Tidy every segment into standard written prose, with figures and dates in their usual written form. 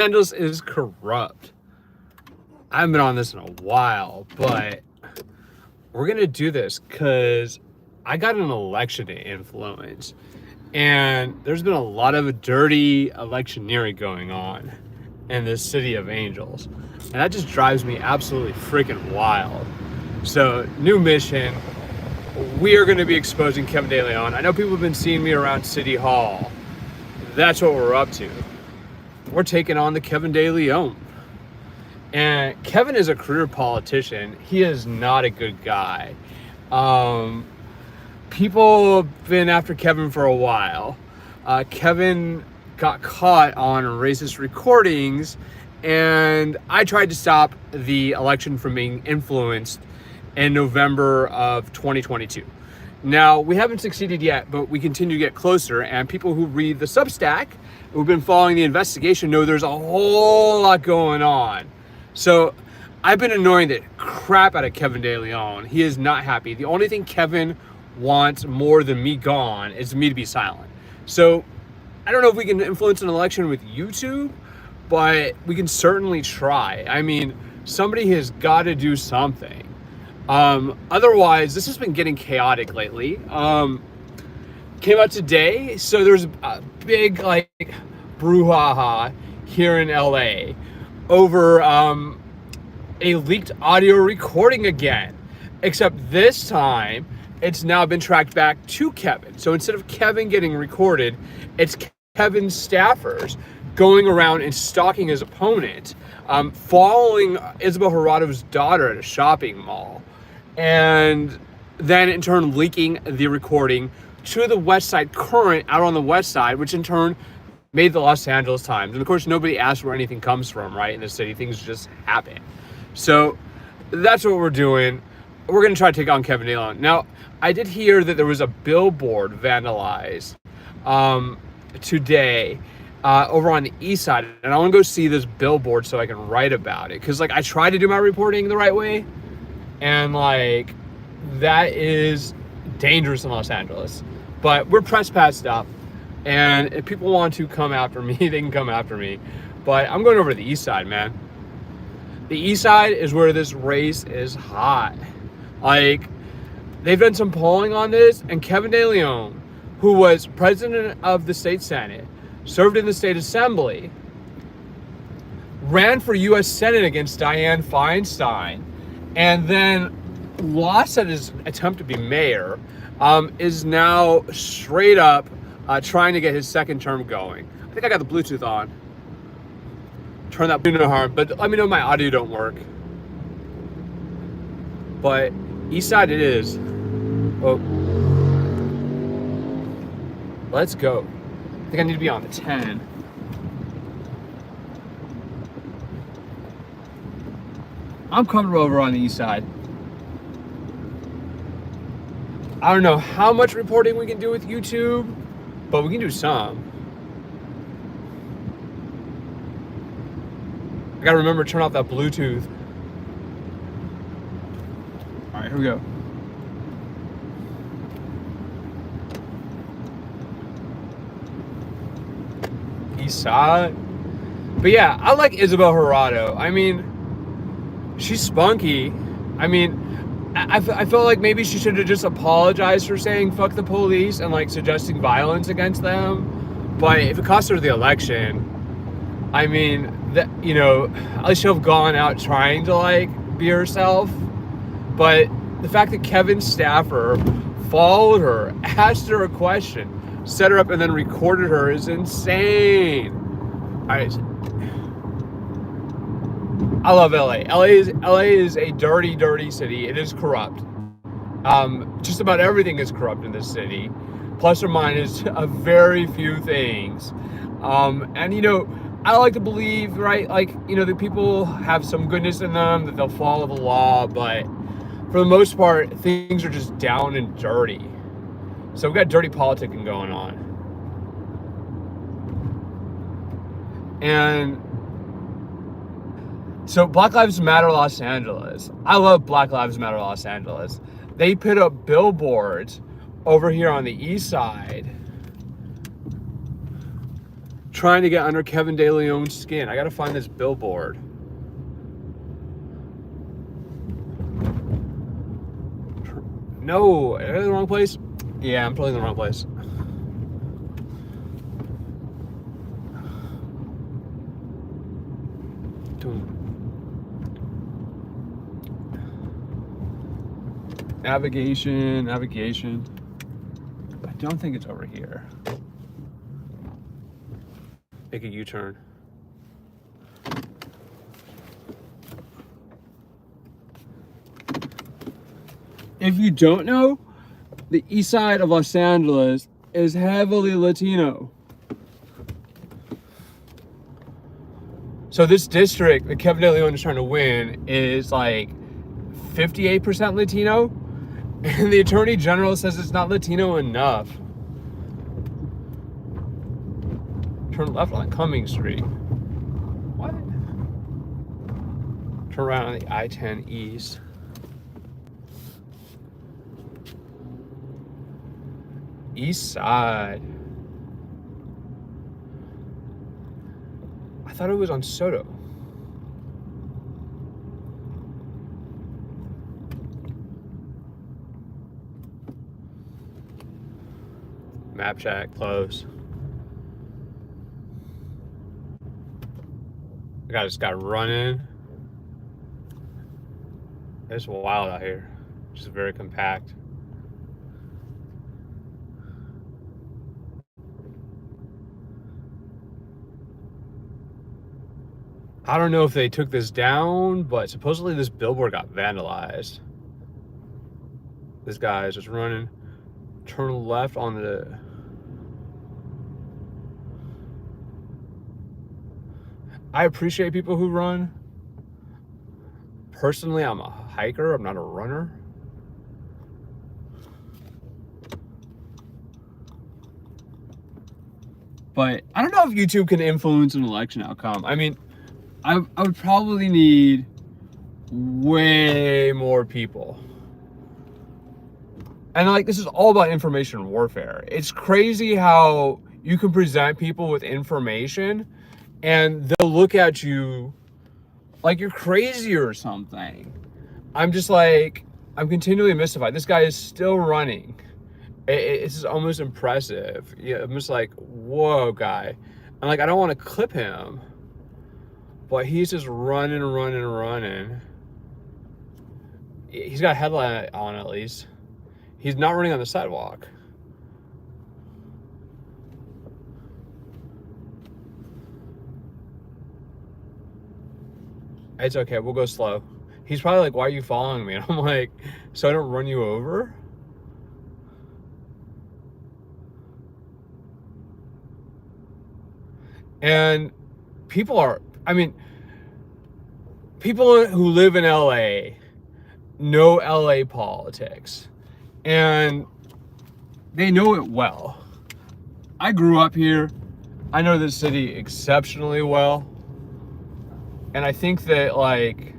Angeles is corrupt. I haven't been on this in a while, but we're gonna do this because I got an election to influence, and there's been a lot of dirty electioneering going on in the city of Angels, and that just drives me absolutely freaking wild. So, new mission. We are going to be exposing Kevin De Leon. I know people have been seeing me around City Hall. That's what we're up to. We're taking on the Kevin De Leon. And Kevin is a career politician. He is not a good guy. People have been after Kevin for a while. Kevin got caught on racist recordings, and I tried to stop the election from being influenced in November of 2022. Now, we haven't succeeded yet, but we continue to get closer, and people who read the Substack, who've been following the investigation, know there's a whole lot going on. So I've been annoying the crap out of Kevin De Leon. He is not happy. The only thing Kevin wants more than me gone is me to be silent. So I don't know if we can influence an election with YouTube, but we can certainly try. I mean, somebody has got to do something. Otherwise, this has been getting chaotic lately. Came out today, so there's a big brouhaha here in LA over a leaked audio recording again. Except this time, it's now been tracked back to Kevin. So instead of Kevin getting recorded, it's Kevin's staffers going around and stalking his opponent, following Isabel Jurado's daughter at a shopping mall, and then in turn leaking the recording to the West Side Current out on the West Side, which in turn made the Los Angeles Times. And of course, nobody asks where anything comes from, right? In the city, things just happen. So that's what we're doing. We're going to try to take on Kevin De Leon. Now, I did hear that there was a billboard vandalized today over on the east side, and I want to go see this billboard so I can write about it. Because I try to do my reporting the right way, and that is dangerous in Los Angeles. But we're press passed up, and if people want to come after me, they can come after me. But I'm going over to the east side, man. The east side is where this race is hot. They've done some polling on this, and Kevin De Leon, who was president of the state Senate, served in the state assembly, ran for U.S. Senate against Dianne Feinstein, and then lost at his attempt to be mayor, is now straight up trying to get his second term going. I think I got the Bluetooth on. Turn that Bluetooth on, but let me know if my audio don't work. But east side it is. Oh, let's go. I think I need to be on the 10. I'm comfortable over on the east side. I don't know how much reporting we can do with YouTube, but we can do some. I gotta remember to turn off that Bluetooth. All right, here we go. East side. But yeah, I like Isabel Jurado. I mean, she's spunky. I mean, I felt like maybe she should have just apologized for saying fuck the police and suggesting violence against them. But if it cost her the election, I mean, that, at least she'll have gone out trying to be herself. But the fact that Kevin's staffer followed her, asked her a question, set her up, and then recorded her is insane. I love LA. LA is a dirty, dirty city. It is corrupt. Just about everything is corrupt in this city, plus or minus a very few things. I like to believe, right, that people have some goodness in them, that they'll follow the law, but for the most part, things are just down and dirty. So we've got dirty politicking going on. And so Black Lives Matter Los Angeles. I love Black Lives Matter Los Angeles. They put up billboards over here on the east side trying to get under Kevin De Leon's skin. I gotta find this billboard. No, am I in the wrong place? Yeah, I'm totally in the wrong place. Navigation. I don't think it's over here. Make a U-turn. If you don't know, the east side of Los Angeles is heavily Latino. So this district that Kevin De Leon is trying to win is like 58% Latino, and the Attorney General says it's not Latino enough. Turn left on Cummings Street. What? Turn around on the I-10 East. East side. I thought it was on Soto. Map check, close. I just got running. It's wild out here. Just very compact. I don't know if they took this down, but supposedly this billboard got vandalized. This guy is just running. Turn left on the... I appreciate people who run. Personally, I'm a hiker. I'm not a runner. But I don't know if YouTube can influence an election outcome. I mean, I would probably need way more people. And like, this is all about information warfare. It's crazy how you can present people with information and they'll look at you like you're crazy or something. I'm just like, I'm continually mystified. This guy is still running. It's almost impressive. Yeah, I'm just like, whoa, guy. I'm like, I don't want to clip him, but he's just running. He's got a headlight on at least. He's not running on the sidewalk. It's okay, we'll go slow. He's probably like, why are you following me? And I'm like, so I don't run you over? And people are, I mean, people who live in LA know LA politics. And they know it well. I grew up here. I know this city exceptionally well. And I think that like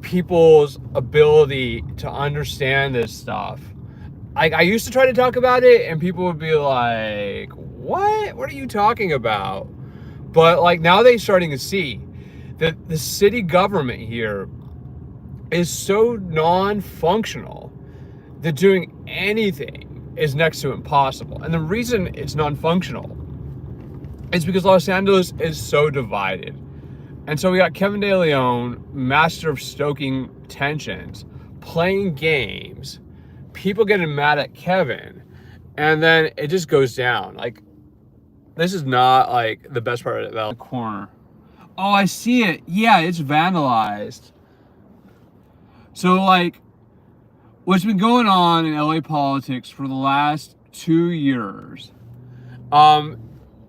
people's ability to understand this stuff. I used to try to talk about it and people would be like, what? What are you talking about? But like now they're starting to see that the city government here is so non-functional that doing anything is next to impossible. And the reason it's non-functional is because Los Angeles is so divided. And so we got Kevin De Leon, master of stoking tensions, playing games, people getting mad at Kevin, and then it just goes down. Like, this is not like the best part about the corner. Oh, I see it. Yeah, it's vandalized. So like, what's been going on in LA politics for the last 2 years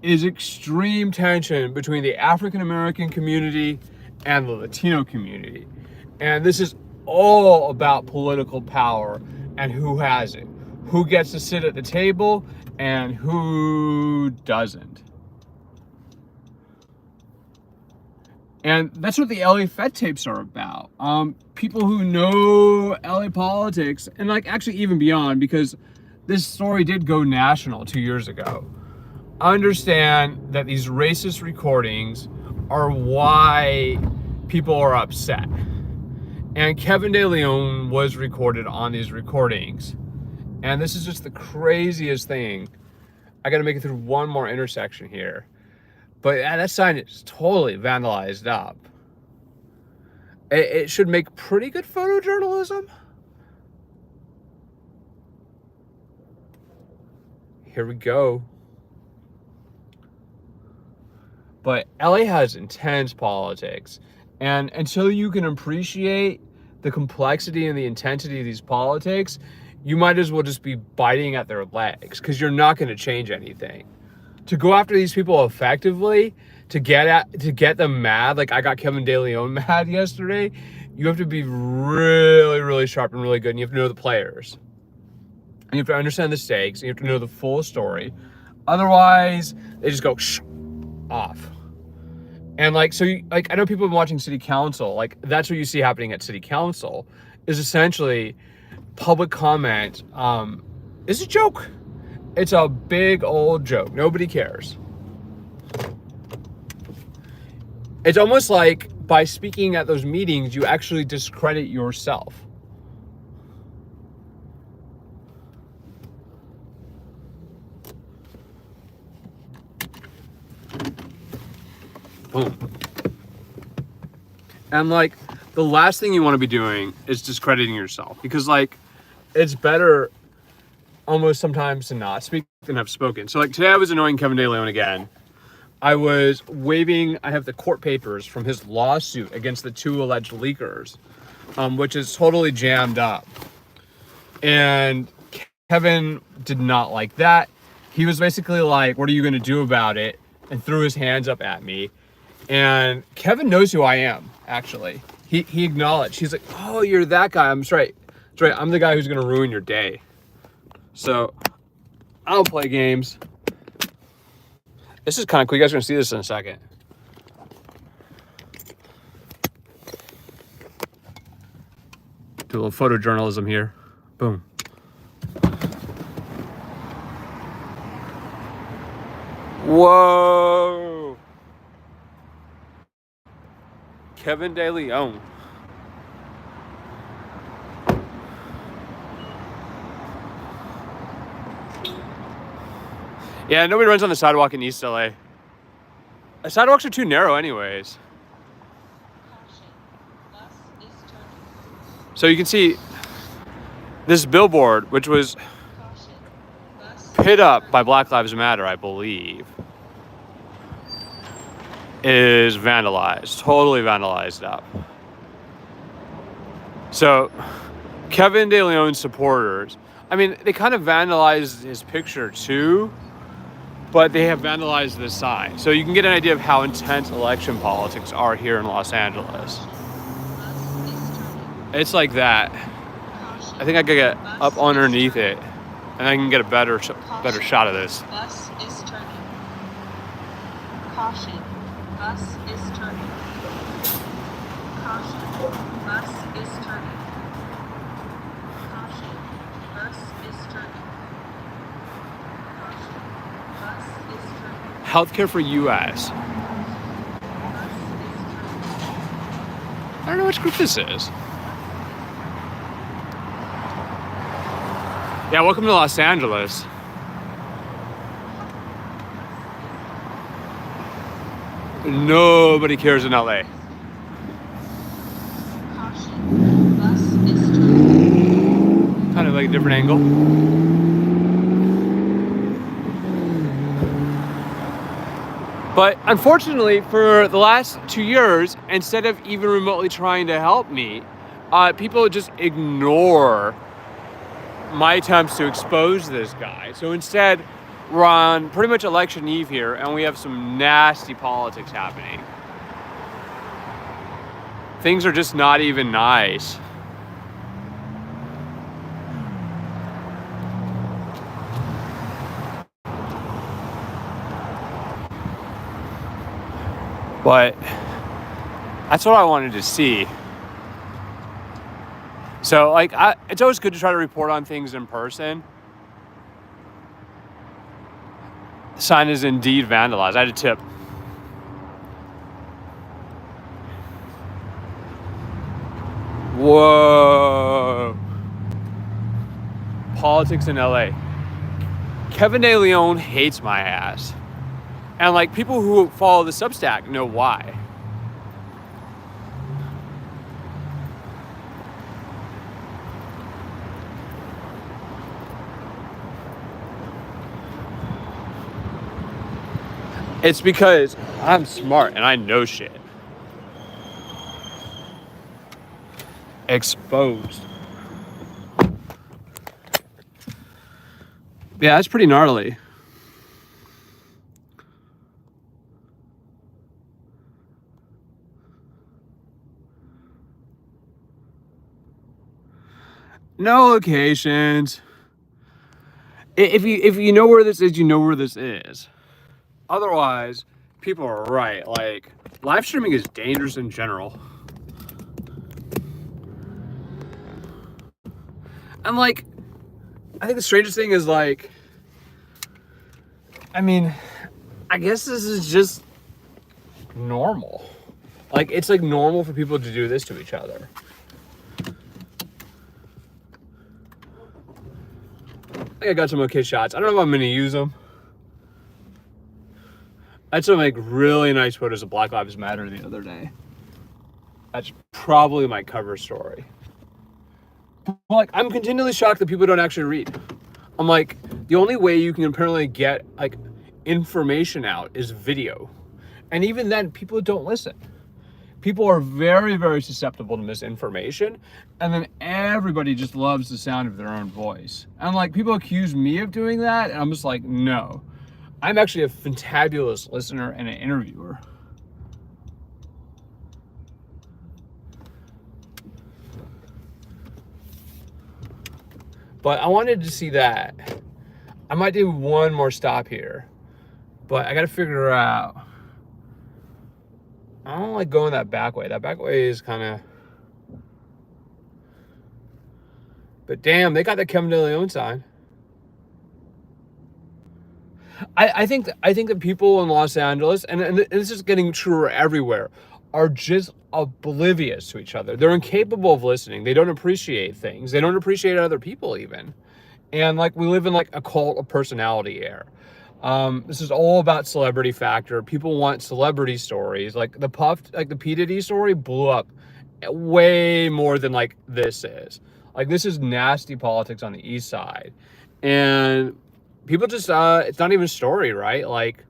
is extreme tension between the African American community and the Latino community. And this is all about political power and who has it, who gets to sit at the table and who doesn't. And that's what the LA Fed tapes are about. People who know LA politics, and like actually even beyond, because this story did go national 2 years ago. understand that these racist recordings are why people are upset. And Kevin De Leon was recorded on these recordings. And this is just the craziest thing. I gotta make it through one more intersection here. But that sign is totally vandalized up. It should make pretty good photojournalism. Here we go. But LA has intense politics. And until you can appreciate the complexity and the intensity of these politics, you might as well just be biting at their legs, because you're not going to change anything. To go after these people effectively, to get them mad, like I got Kevin De Leon mad yesterday, you have to be really, really sharp and really good, and you have to know the players. And you have to understand the stakes, and you have to know the full story. Otherwise, they just go off. And like, so you, like, I know people have been watching city council, like that's what you see happening at city council, is essentially public comment is a joke. It's a big old joke. Nobody cares. It's almost like by speaking at those meetings, you actually discredit yourself. Boom. And like, the last thing you want to be doing is discrediting yourself, because like, it's better almost sometimes to not speak than have spoken. So like today I was annoying Kevin De Leon again. I was I have the court papers from his lawsuit against the 2 alleged leakers, which is totally jammed up. And Kevin did not like that. He was basically like, what are you going to do about it? And threw his hands up at me. And Kevin knows who I am, actually. He acknowledged. He's like, oh, you're that guy. I'm straight. That's right. I'm the guy who's going to ruin your day. So I don't play games. This is kind of cool. You guys are going to see this in a second. Do a little photojournalism here. Boom. Whoa. Kevin De Leon. Yeah, nobody runs on the sidewalk in East LA. The sidewalks are too narrow anyways. So you can see this billboard, which was put up by Black Lives Matter, I believe, is vandalized, totally vandalized up. So Kevin De Leon's supporters, I mean, they kind of vandalized his picture too, but they have vandalized this sign. So you can get an idea of how intense election politics are here in Los Angeles. It's like that. I think I could get up underneath it, and I can get a better shot of this. Bus is turning. Caution. Bus is turning. Caution. Bus is turning. Caution. Bus is turning. Healthcare for U.S. I don't know which group this is. Yeah, welcome to Los Angeles. Nobody cares in LA. Kind of like a different angle. But unfortunately, for the last 2 years, instead of even remotely trying to help me, people just ignore my attempts to expose this guy. So instead, we're on pretty much election eve here, and we have some nasty politics happening. Things are just not even nice. But that's what I wanted to see. So like, it's always good to try to report on things in person. sign is indeed vandalized. I had a tip. Whoa. Politics in LA. Kevin De Leon hates my ass. And like people who follow the Substack know why. It's because I'm smart and I know shit. Exposed. Yeah, that's pretty gnarly. No locations. If you know where this is, you know where this is. Otherwise, people are right. Like, live streaming is dangerous in general. And like, I think the strangest thing is like, I mean, I guess this is just normal. Like, it's like normal for people to do this to each other. I think I got some okay shots. I don't know if I'm gonna use them. I had some like really nice photos of Black Lives Matter the other day. That's probably my cover story. But like, I'm continually shocked that people don't actually read. I'm like, the only way you can apparently get like information out is video. And even then, people don't listen. People are very, very susceptible to misinformation. And then everybody just loves the sound of their own voice. And like, people accuse me of doing that. And I'm just like, no. I'm actually a fantabulous listener and an interviewer. But I wanted to see that. I might do one more stop here, but I got to figure out. I don't like going that back way. That back way is kind of. But damn, they got the Kevin De Leon sign. I think that people in Los Angeles, and this is getting truer everywhere, are just oblivious to each other. They're incapable of listening. They don't appreciate things. They don't appreciate other people even. And like, we live in like a cult of personality era. This is all about celebrity factor. People want celebrity stories. Like the P. Diddy story blew up way more than like this is. Like, this is nasty politics on the East Side. And people just, it's not even a story, right? Like,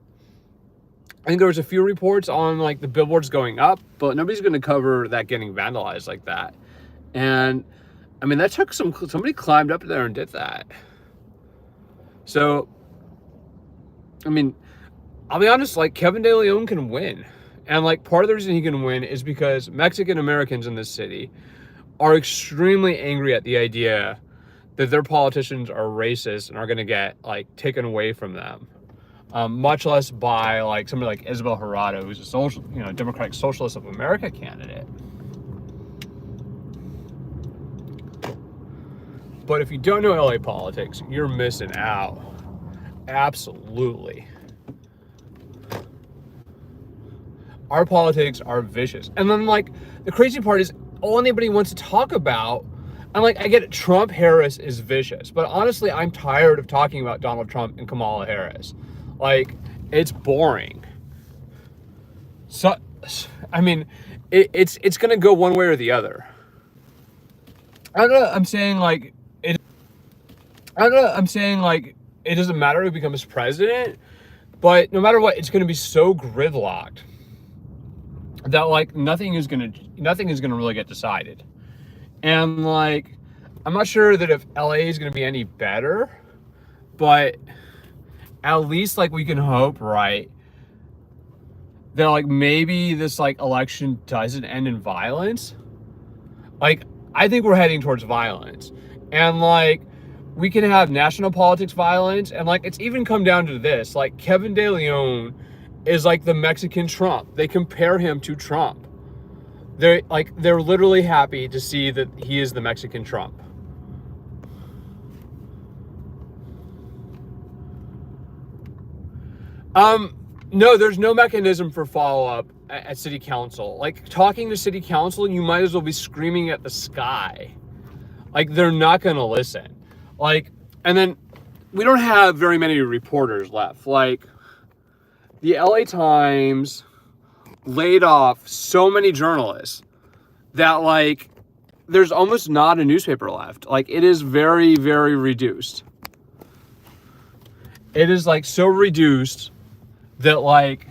I think there was a few reports on like the billboards going up, but nobody's going to cover that getting vandalized like that. And I mean, that took somebody climbed up there and did that. So, I mean, I'll be honest, like, Kevin De Leon can win. And like, part of the reason he can win is because Mexican Americans in this city are extremely angry at the idea that their politicians are racist and are going to get like taken away from them. Much less by like somebody like Isabel Jurado, who's a Democratic Socialist of America candidate. But if you don't know LA politics, you're missing out. Absolutely. Our politics are vicious. And then like, the crazy part is all anybody wants to talk about, and like, I get it, Trump Harris is vicious, but honestly, I'm tired of talking about Donald Trump and Kamala Harris. Like, it's boring. So, I mean, it's gonna go one way or the other. I don't know. I'm saying like it doesn't matter who becomes president, but no matter what, it's gonna be so gridlocked that like nothing is gonna really get decided. And like, I'm not sure that if LA is gonna be any better, but at least like we can hope, right, that like maybe this like election doesn't end in violence. Like, I think we're heading towards violence. And like, we can have national politics violence, and like, it's even come down to this, like, Kevin De Leon is like the Mexican Trump. They compare him to Trump. They're literally happy to see that he is the Mexican Trump. No, there's no mechanism for follow-up at city council. Like, talking to city council, you might as well be screaming at the sky. Like, they're not going to listen. Like, and then we don't have very many reporters left. Like, the LA Times laid off so many journalists that, like, there's almost not a newspaper left. Like, it is very, very reduced. It is, like, so reduced that, like,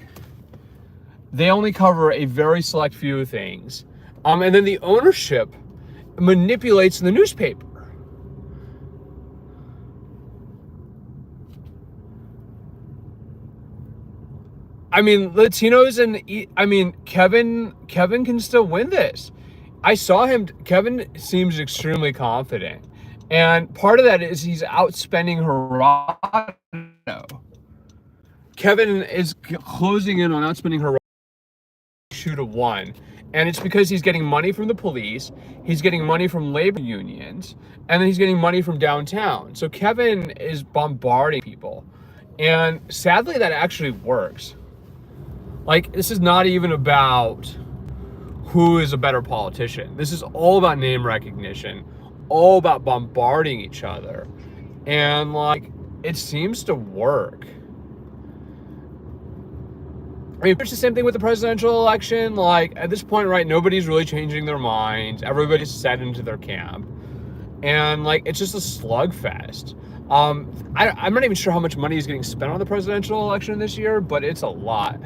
they only cover a very select few things. And then the ownership manipulates the newspaper. I mean, Latinos Kevin can still win this. I saw him. Kevin seems extremely confident. And part of that is he's outspending Gerardo. Kevin is closing in on outspending Gerardo 2-1. And it's because he's getting money from the police, he's getting money from labor unions, and then he's getting money from downtown. So Kevin is bombarding people. And sadly, that actually works. Like, this is not even about who is a better politician. This is all about name recognition, all about bombarding each other. And, like, it seems to work. I mean, it's the same thing with the presidential election. Like, at this point, right, nobody's really changing their minds. Everybody's set into their camp. And, like, it's just a slugfest. I'm not even sure how much money is getting spent on the presidential election this year, but it's a lot.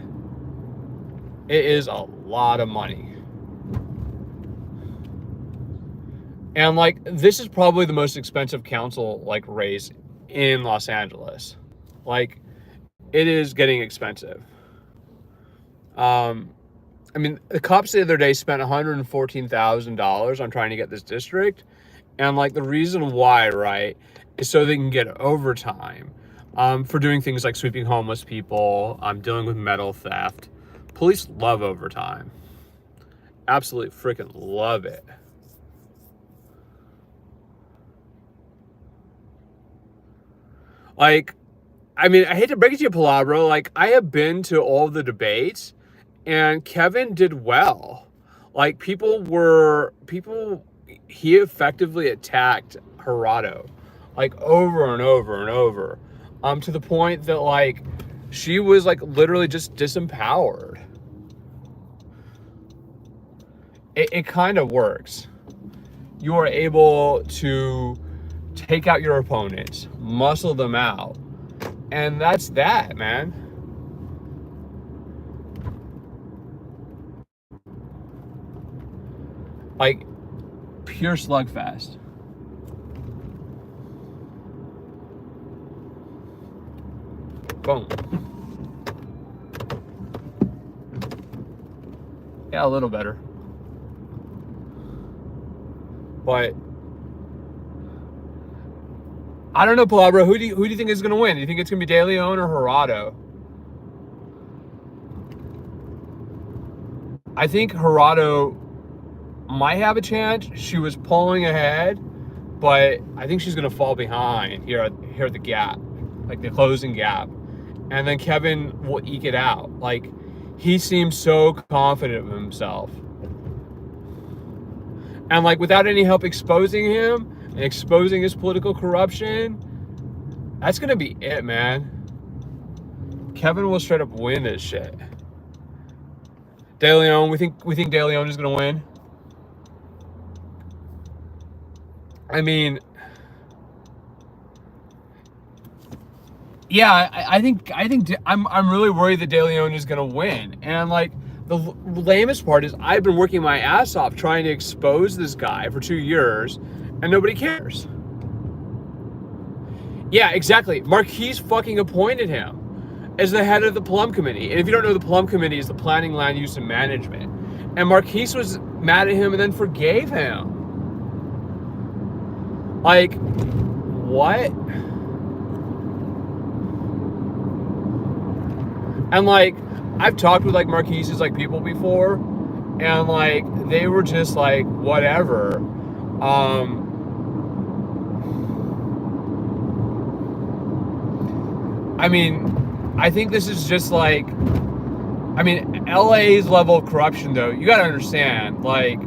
It is a lot of money. And, like, this is probably the most expensive council, like, race in Los Angeles. Like, it is getting expensive. I mean, the cops the other day spent $114,000 on trying to get this district. And, like, the reason why, right, is so they can get overtime for doing things like sweeping homeless people, dealing with metal theft. Police love overtime. Absolutely freaking love it. Like, I mean, I hate to break it to you, Palabra. Like, I have been to all the debates, and Kevin did well. Like, he effectively attacked Gerardo, like, over and over and over, to the point that, like, she was, like, literally just disempowered. It kind of works. You are able to take out your opponents, muscle them out, and that's that, man. Like, pure slugfest. Boom. Yeah, a little better. But I don't know, Palabra. Who do you think is going to win? Do you think it's going to be De Leon or Gerardo? I think Gerardo might have a chance. She was pulling ahead, but I think she's going to fall behind here at the gap, like the closing gap. And then Kevin will eke it out. Like, he seems so confident of himself. And, like, without any help exposing him and exposing his political corruption, that's going to be it, man. Kevin will straight up win this shit. De Leon, we think De Leon is going to win. I mean, yeah, I think I'm really worried that De Leon is going to win. And, like, the lamest part is I've been working my ass off trying to expose this guy for 2 years, and nobody cares. Yeah, exactly. Marquise fucking appointed him as the head of the Plum Committee. And if you don't know, the Plum Committee is the Planning, Land Use, and Management. And Marquise was mad at him and then forgave him. Like, what? And, like, I've talked with, like, Marquise's, like, people before, and, like, they were just like, whatever. I mean, I think this is just like, I mean, LA's level of corruption, though, you gotta understand, like,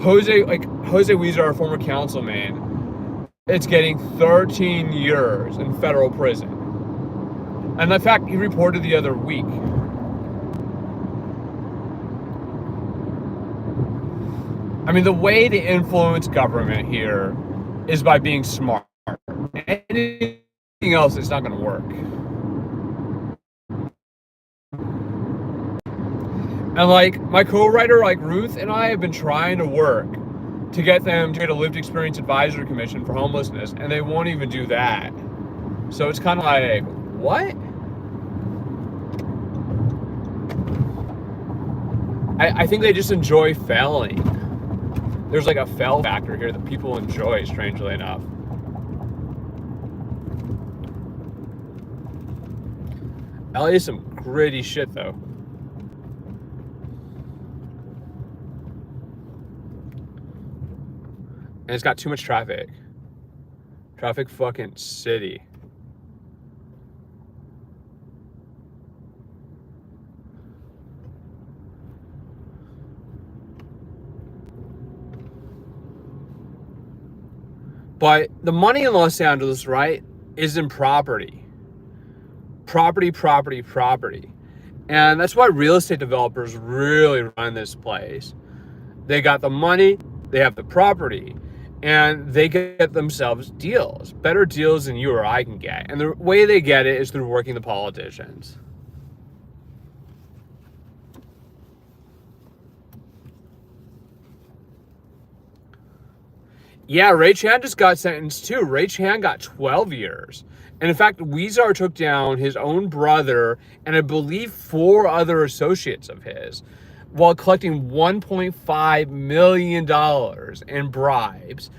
Jose Weezer, our former councilman, it's getting 13 years in federal prison. And in fact, he reported the other week. I mean, the way to influence government here is by being smart. Anything else, it's not going to work. And like my co-writer, like Ruth and I have been trying to work to get them to get a lived experience advisory commission for homelessness, and they won't even do that. So it's kind of like, what? I think they just enjoy failing. There's like a fail factor here that people enjoy, strangely enough. LA is some gritty shit, though. And it's got too much traffic. Traffic fucking city. But the money in Los Angeles, right, is in property. Property. And that's why real estate developers really run this place. They got the money, they have the property, and they get themselves deals, better deals than you or I can get. And the way they get it is through working the politicians. Yeah, Ray Chan just got sentenced too. Ray Chan got 12 years. And in fact, Weezer took down his own brother and I believe 4 other associates of his while collecting $1.5 million in bribes,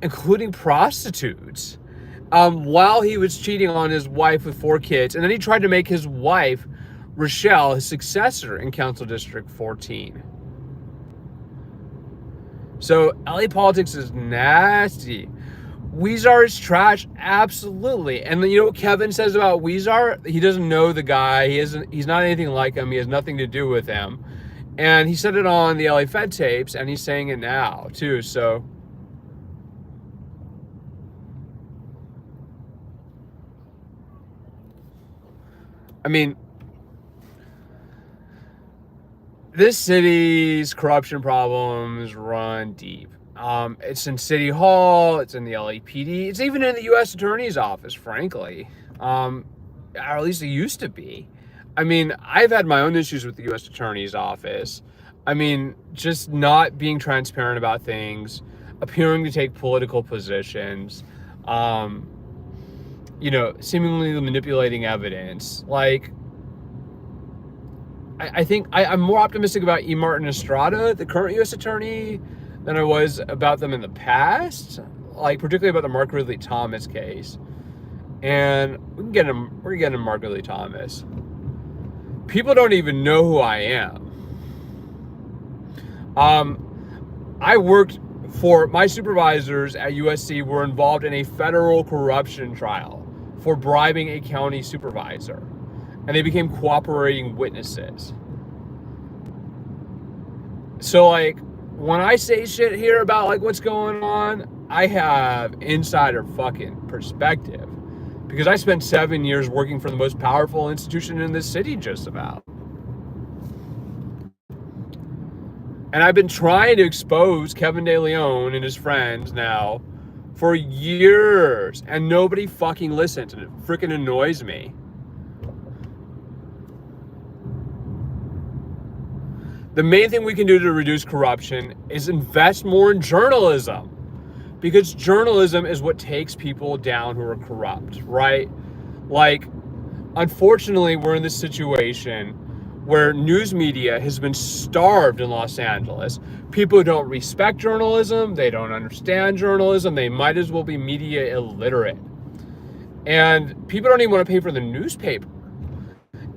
including prostitutes, while he was cheating on his wife with 4 kids. And then he tried to make his wife, Rochelle, his successor in Council District 14. So LA politics is nasty. Weezer is trash, absolutely. And you know what Kevin says about Weezer? He doesn't know the guy. He's not anything like him. He has nothing to do with him. And he said it on the LA Fed tapes, and he's saying it now too. So I mean, this city's corruption problems run deep. It's in City Hall, it's in the LAPD, it's even in the U.S. Attorney's Office, frankly. Or at least it used to be. I mean, I've had my own issues with the U.S. Attorney's Office. I mean, just not being transparent about things, appearing to take political positions, seemingly manipulating evidence. Like, I think I'm more optimistic about E. Martin Estrada, the current U.S. attorney, than I was about them in the past. Like, particularly about the Mark Ridley Thomas case. And we're getting Mark Ridley Thomas. People don't even know who I am. I worked for my supervisors at USC were involved in a federal corruption trial for bribing a county supervisor. And they became cooperating witnesses. So, like, when I say shit here about, like, what's going on, I have insider fucking perspective. Because I spent 7 years working for the most powerful institution in this city, just about. And I've been trying to expose Kevin De Leon and his friends now for years. And nobody fucking listens. And it freaking annoys me. The main thing we can do to reduce corruption is invest more in journalism, because journalism is what takes people down who are corrupt, right? Like, unfortunately, we're in this situation where news media has been starved in Los Angeles. People don't respect journalism. They don't understand journalism. They might as well be media illiterate. And people don't even want to pay for the newspaper.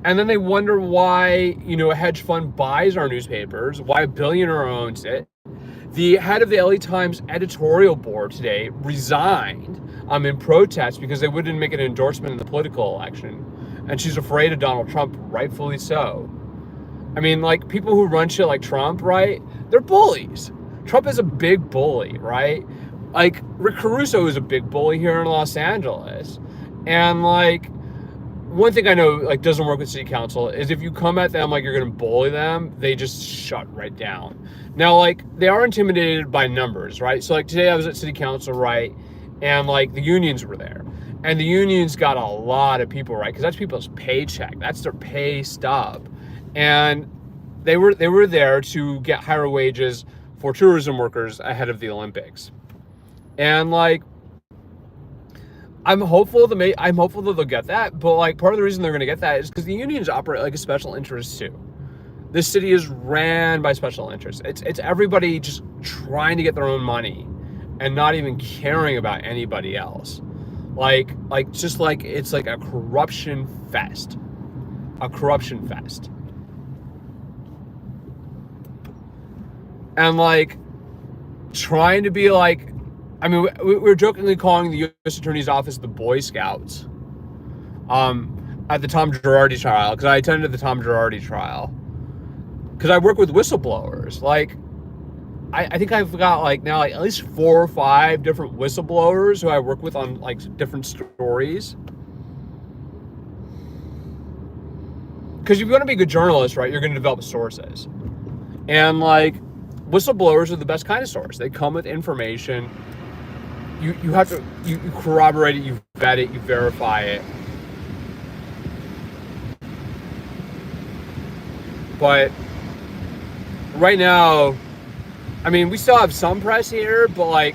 And then they wonder why, a hedge fund buys our newspapers, why a billionaire owns it. The head of the LA Times editorial board today resigned in protest because they wouldn't make an endorsement in the political election And she's afraid of Donald Trump, rightfully so. I mean, like, people who run shit like Trump, right? They're bullies. Trump is a big bully, right? Like, Rick Caruso is a big bully here in Los Angeles. And, like, one thing I know, like, doesn't work with city council is if you come at them like you're going to bully them, they just shut right down. Now, like, they are intimidated by numbers, right? So, like, today I was at city council, right? And, like, the unions were there. And the unions got a lot of people, right? Because that's people's paycheck. That's their pay stub. And they were there to get higher wages for tourism workers ahead of the Olympics. And, like, I'm hopeful that they'll get that, but, like, part of the reason they're going to get that is because the unions operate like a special interest too. This city is ran by special interests. It's everybody just trying to get their own money and not even caring about anybody else. Like just like it's like a corruption fest. A corruption fest. And, like, trying to be like, I mean, we're jokingly calling the U.S. Attorney's Office the Boy Scouts at the Tom Girardi trial, because I attended the Tom Girardi trial. Because I work with whistleblowers. Like, I think I've got, like, now, like, at least 4 or 5 different whistleblowers who I work with on, like, different stories. Because if you want to be a good journalist, right, you're going to develop sources. And, like, whistleblowers are the best kind of source. They come with information. You have to, you corroborate it, you vet it, you verify it. But right now, I mean, we still have some press here, but, like,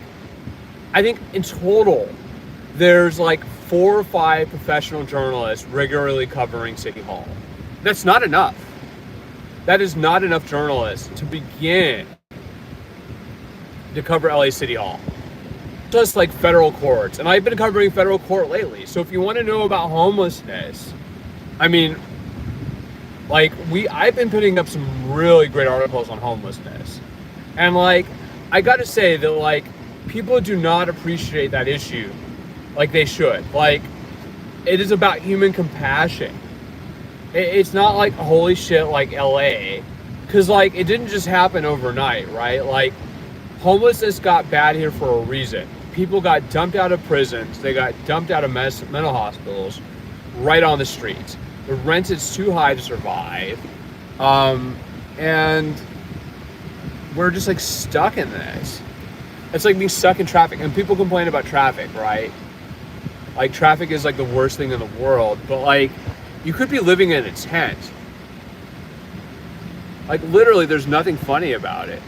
I think in total, there's like 4 or 5 professional journalists regularly covering City Hall. That's not enough. That is not enough journalists to begin to cover LA City Hall. Just like federal courts. And I've been covering federal court lately. So if you want to know about homelessness, I mean, like, I've been putting up some really great articles on homelessness. And, like, I got to say that, like, people do not appreciate that issue like they should. Like, it is about human compassion. It's not like, holy shit, like LA. Because, like, it didn't just happen overnight, right? Like, homelessness got bad here for a reason. People got dumped out of prisons. They got dumped out of mental hospitals right on the streets. The rent is too high to survive. And we're just, like, stuck in this. It's like being stuck in traffic. And people complain about traffic, right? Like, traffic is, like, the worst thing in the world. But, like, you could be living in a tent. Like, literally, there's nothing funny about it.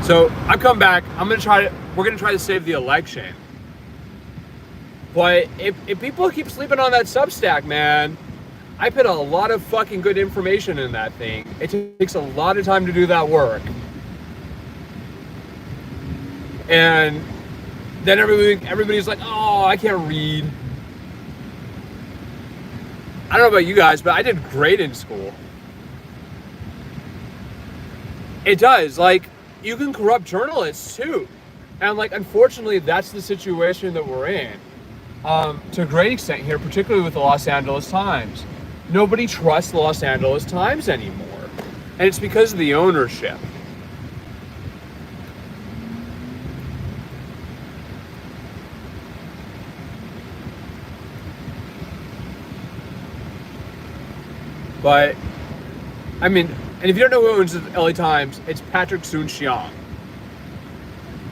So I come back. We're gonna try to save the election. But if people keep sleeping on that Substack, man, I put a lot of fucking good information in that thing. It takes a lot of time to do that work. And then everybody's like, oh, I can't read. I don't know about you guys, but I did great in school. It does. Like, you can corrupt journalists too. And, like, unfortunately, that's the situation that we're in. To a great extent here, particularly with the Los Angeles Times. Nobody trusts the Los Angeles Times anymore. And it's because of the ownership. But, I mean, and if you don't know who owns the LA Times, it's Patrick Soon-Shiong.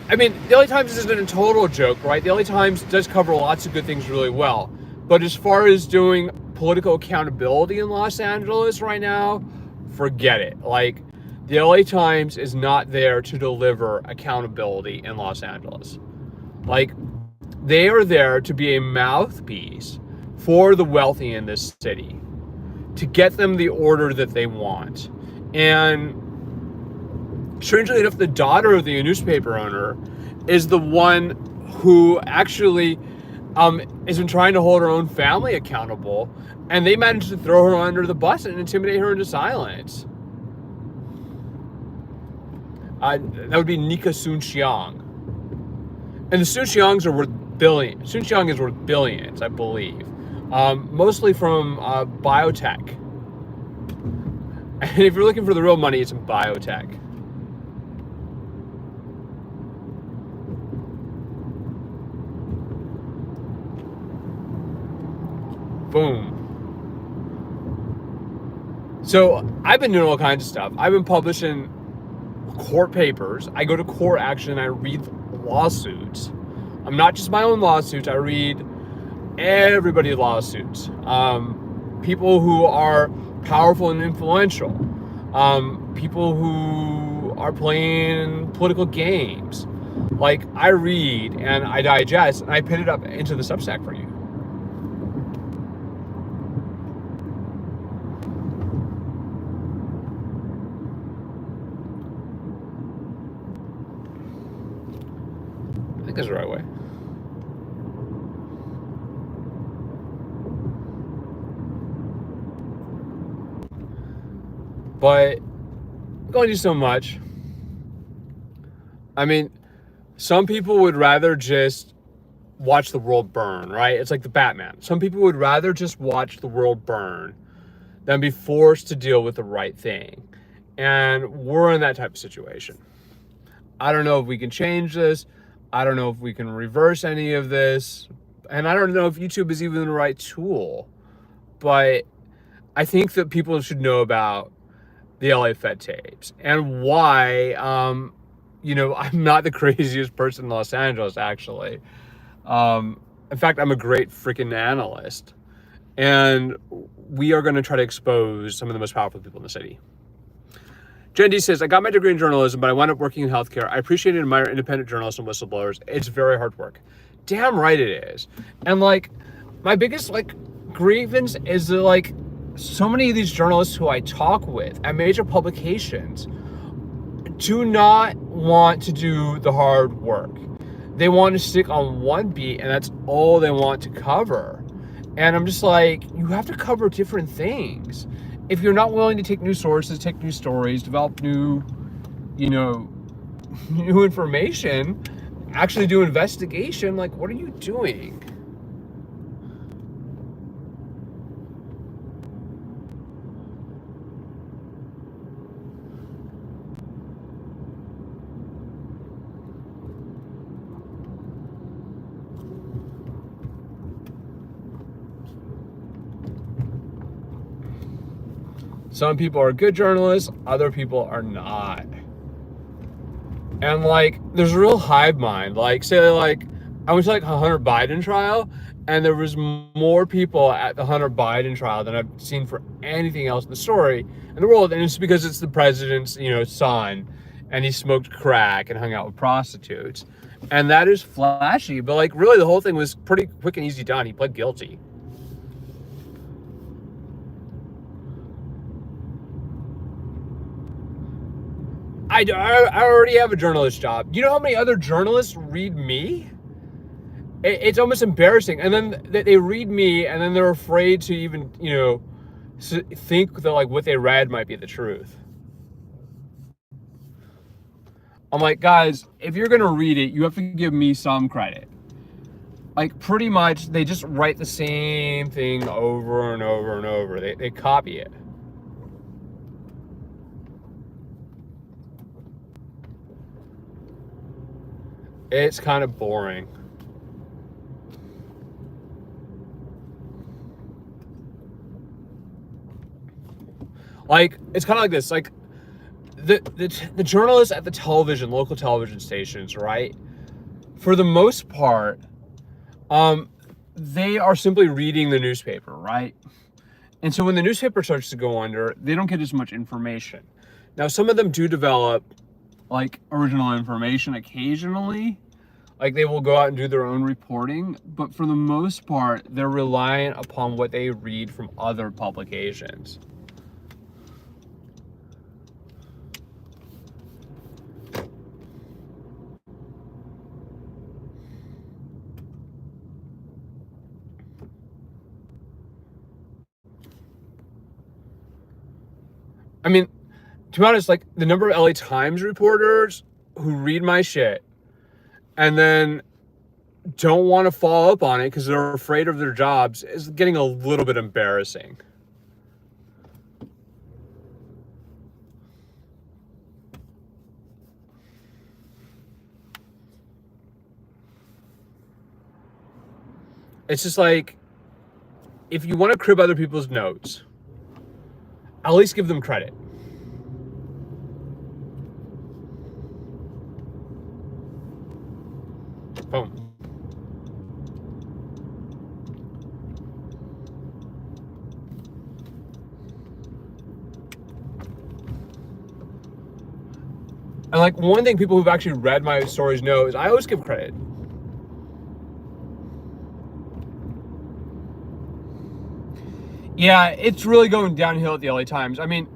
I mean, the LA Times isn't a total joke, right? The LA Times does cover lots of good things really well. But as far as doing political accountability in Los Angeles right now, forget it. Like, the LA Times is not there to deliver accountability in Los Angeles. Like, they are there to be a mouthpiece for the wealthy in this city, to get them the order that they want. And strangely enough, the daughter of the newspaper owner is the one who actually has been trying to hold her own family accountable, and they managed to throw her under the bus and intimidate her into silence. That would be Nika Soon-Shiong. And the Soon-Shiongs are worth billions. Soon-Shiong is worth billions, I believe. Mostly from biotech. And if you're looking for the real money, it's in biotech. Boom. So I've been doing all kinds of stuff. I've been publishing court papers. I go to court action and I read lawsuits. I'm not just my own lawsuits. I read everybody's lawsuits. People who are powerful and influential. People who are playing political games. Like, I read and I digest and I put it up into the Substack for you. I think that's the right way. But I'm going to do so much. I mean, some people would rather just watch the world burn, right? It's like the Batman. Some people would rather just watch the world burn than be forced to deal with the right thing. And we're in that type of situation. I don't know if we can change this. I don't know if we can reverse any of this. And I don't know if YouTube is even the right tool. But I think that people should know about the LA Fed tapes and why, I'm not the craziest person in Los Angeles, actually. In fact, I'm a great freaking analyst. And we are going to try to expose some of the most powerful people in the city. Jen D says, I got my degree in journalism, but I wound up working in healthcare. I appreciate and admire independent journalists and whistleblowers. It's very hard work. Damn right it is. And my biggest grievance is that so many of these journalists who I talk with at major publications do not want to do the hard work. They want to stick on one beat and that's all they want to cover. And I'm just like, you have to cover different things. If you're not willing to take new sources, take new stories, develop new information, actually do investigation, what are you doing? Some people are good journalists, other people are not. And there's a real hive mind. Say I went to a Hunter Biden trial, and there was more people at the Hunter Biden trial than I've seen for anything else in the story in the world. And it's because it's the president's, son, and he smoked crack and hung out with prostitutes. And that is flashy, but really the whole thing was pretty quick and easy done. He pled guilty. I already have a journalist job. You know how many other journalists read me? It's almost embarrassing. And then they read me, and then they're afraid to even, think that what they read might be the truth. I'm like, guys, if you're gonna read it, you have to give me some credit. Pretty much, they just write the same thing over and over and over. They copy it. It's kind of boring. It's kind of like this. The journalists at the local television stations, right? For the most part, they are simply reading the newspaper, right? And so when the newspaper starts to go under, they don't get as much information. Now, some of them do develop original information occasionally. They will go out and do their own reporting, but for the most part, they're reliant upon what they read from other publications. I mean, to be honest, like the number of LA Times reporters who read my shit and then don't want to follow up on it because they're afraid of their jobs is getting a little bit embarrassing. It's just like, if you want to crib other people's notes, at least give them credit. Boom. And like one thing people who've actually read my stories know is I always give credit. Yeah, it's really going downhill at the LA Times. I mean,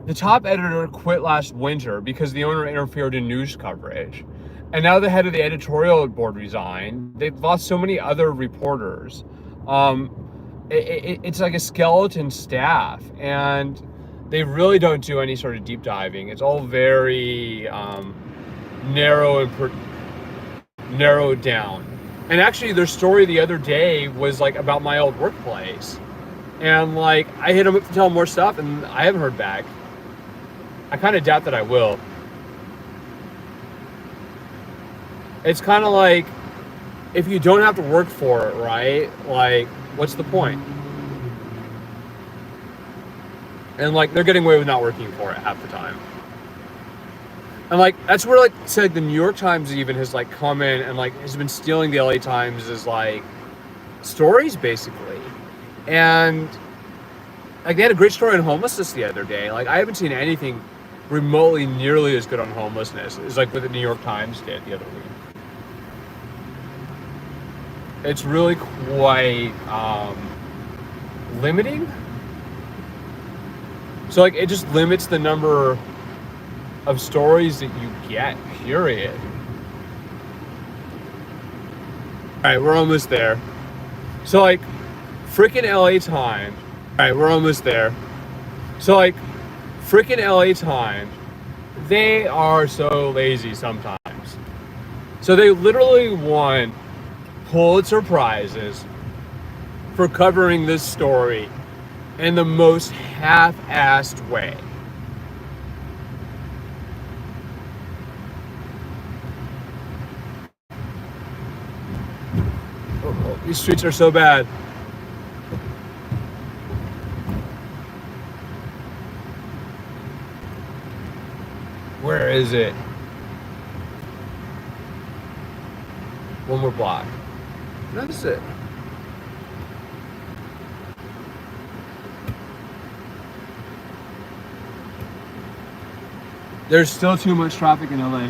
the top editor quit last winter because the owner interfered in news coverage. And now the head of the editorial board resigned. They've lost so many other reporters. It's like a skeleton staff, and they really don't do any sort of deep diving. It's all very narrowed down. And actually, their story the other day was like about my old workplace. And like, I hit them up to tell them more stuff, and I haven't heard back. I kind of doubt that I will. It's kind of like, if you don't have to work for it, right? Like, what's the point? And like, they're getting away with not working for it half the time. And like, that's where like, say like the New York Times even has like come in and like has been stealing the LA Times as like stories basically. And like, they had a great story on homelessness the other day. Like, I haven't seen anything remotely nearly as good on homelessness as like what the New York Times did the other week. It's really quite limiting. So like, it just limits the number of stories that you get, period. All right, we're almost there. So like, freaking LA Times. All right, we're almost there. So like, freaking LA Times, they are so lazy sometimes. So they literally won Pulitzer Prizes for covering this story in the most half-assed way. Oh, these streets are so bad. Where is it? One more block. That's it. There's still too much traffic in LA.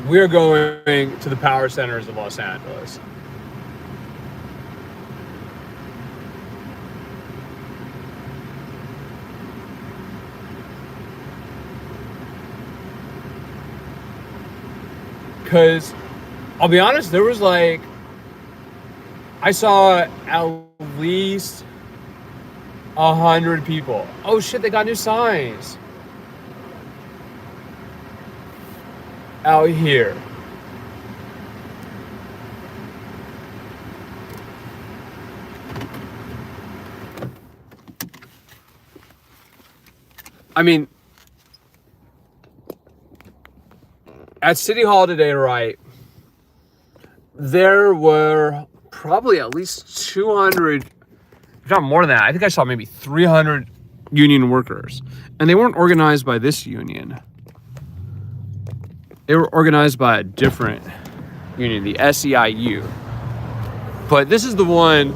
We're going to the power centers of Los Angeles. Because I'll be honest, there was like, I saw at least 100 people. Oh shit, they got new signs out here. I mean, at City Hall today, right, there were probably at least 200, if not more than that. I think I saw maybe 300 union workers. And they weren't organized by this union. They were organized by a different union, the SEIU. But this is the one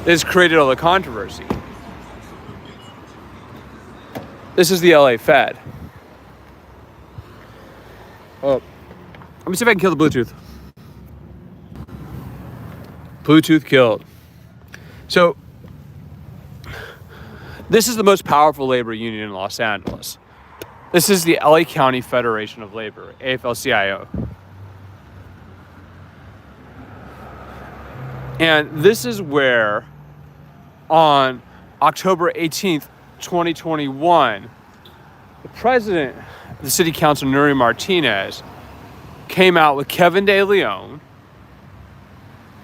that's created all the controversy. This is the LA Fed. Oh, let me see if I can kill the Bluetooth. Bluetooth killed. So this is the most powerful labor union in Los Angeles. This is the LA County Federation of Labor, AFL-CIO. And this is where on October 18th, 2021, the president of the city council, Nuri Martinez, came out with Kevin De Leon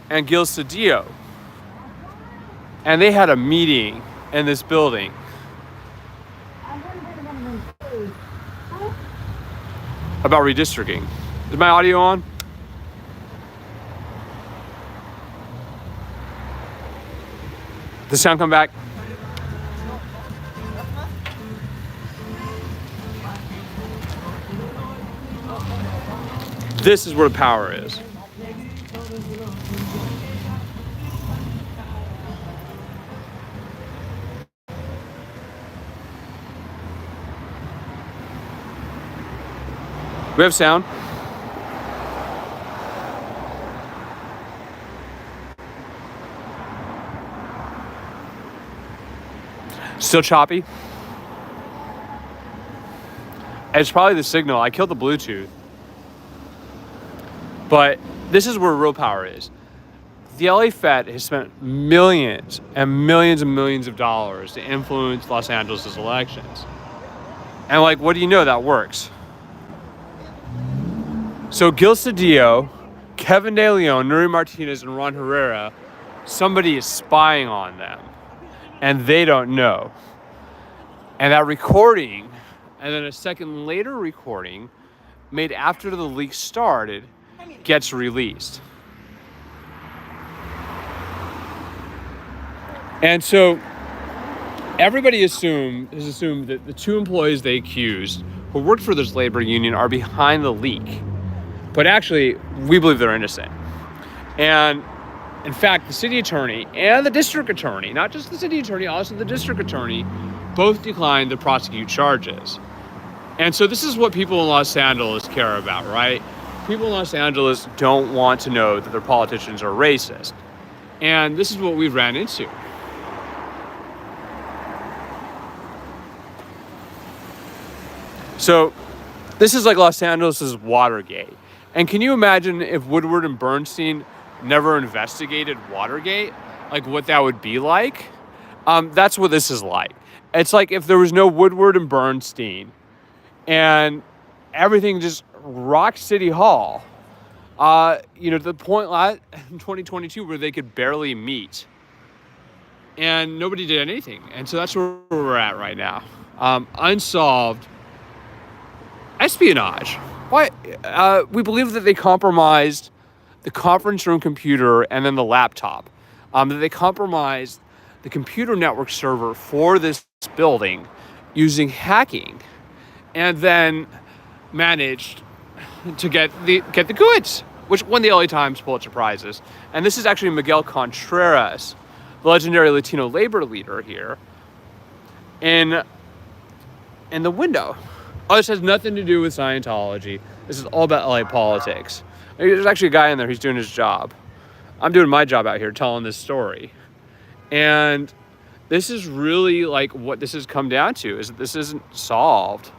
and Gil Cedillo. And they had a meeting in this building. About redistricting. Is my audio on? Did the sound come back? This is where the power is. We have sound. Still choppy. It's probably the signal. I killed the Bluetooth. But this is where real power is. The LA Fed has spent millions and millions and millions of dollars to influence Los Angeles' elections. And like, what do you know? That works. So Gil Cedillo, Kevin De Leon, Nuri Martinez, and Ron Herrera, somebody is spying on them, and they don't know. And that recording, and then a second later recording, made after the leak started, gets released. And so everybody has assumed that the two employees they accused who worked for this labor union are behind the leak. But actually, we believe they're innocent. And in fact, the city attorney and the district attorney, not just the city attorney, also the district attorney, both declined to prosecute charges. And so this is what people in Los Angeles care about, right? People in Los Angeles don't want to know that their politicians are racist. And this is what we've ran into. So this is like Los Angeles' Watergate. And can you imagine if Woodward and Bernstein never investigated Watergate? Like what that would be like? That's what this is like. It's like if there was no Woodward and Bernstein and everything just rocked City Hall, to the point in 2022 where they could barely meet. And nobody did anything. And so that's where we're at right now. Unsolved espionage. Why? We believe that they compromised the conference room computer and then the laptop. That they compromised the computer network server for this building using hacking, and then managed to get the goods, which won the LA Times Pulitzer Prizes. And this is actually Miguel Contreras, the legendary Latino labor leader here, in the window. Oh, this has nothing to do with Scientology. This is all about LA politics. There's actually a guy in there who's doing his job. I'm doing my job out here telling this story. And this is really like what this has come down to, is that this isn't solved.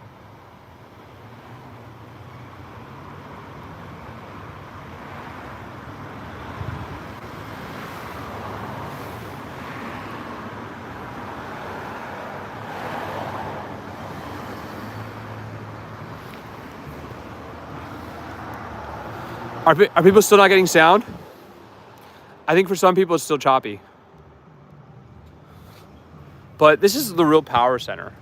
Are people still not getting sound? I think for some people it's still choppy. But this is the real power center.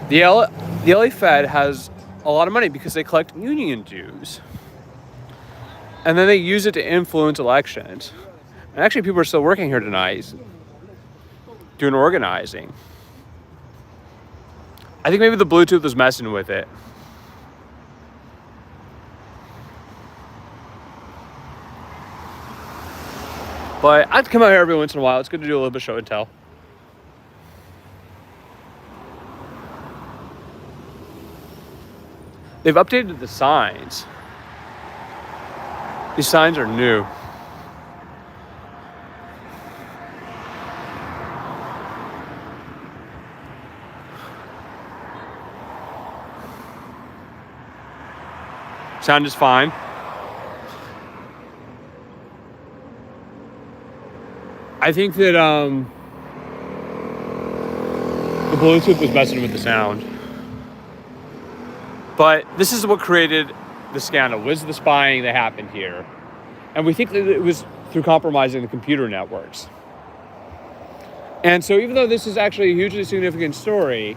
The LA Fed has a lot of money because they collect union dues. And then they use it to influence elections. And actually people are still working here tonight, doing organizing. I think maybe the Bluetooth was messing with it. But I have to come out here every once in a while. It's good to do a little bit of show and tell. They've updated the signs. These signs are new. Sound is fine. I think that the Bluetooth was messing with the sound. But this is what created the scandal, was the spying that happened here. And we think that it was through compromising the computer networks. And so even though this is actually a hugely significant story,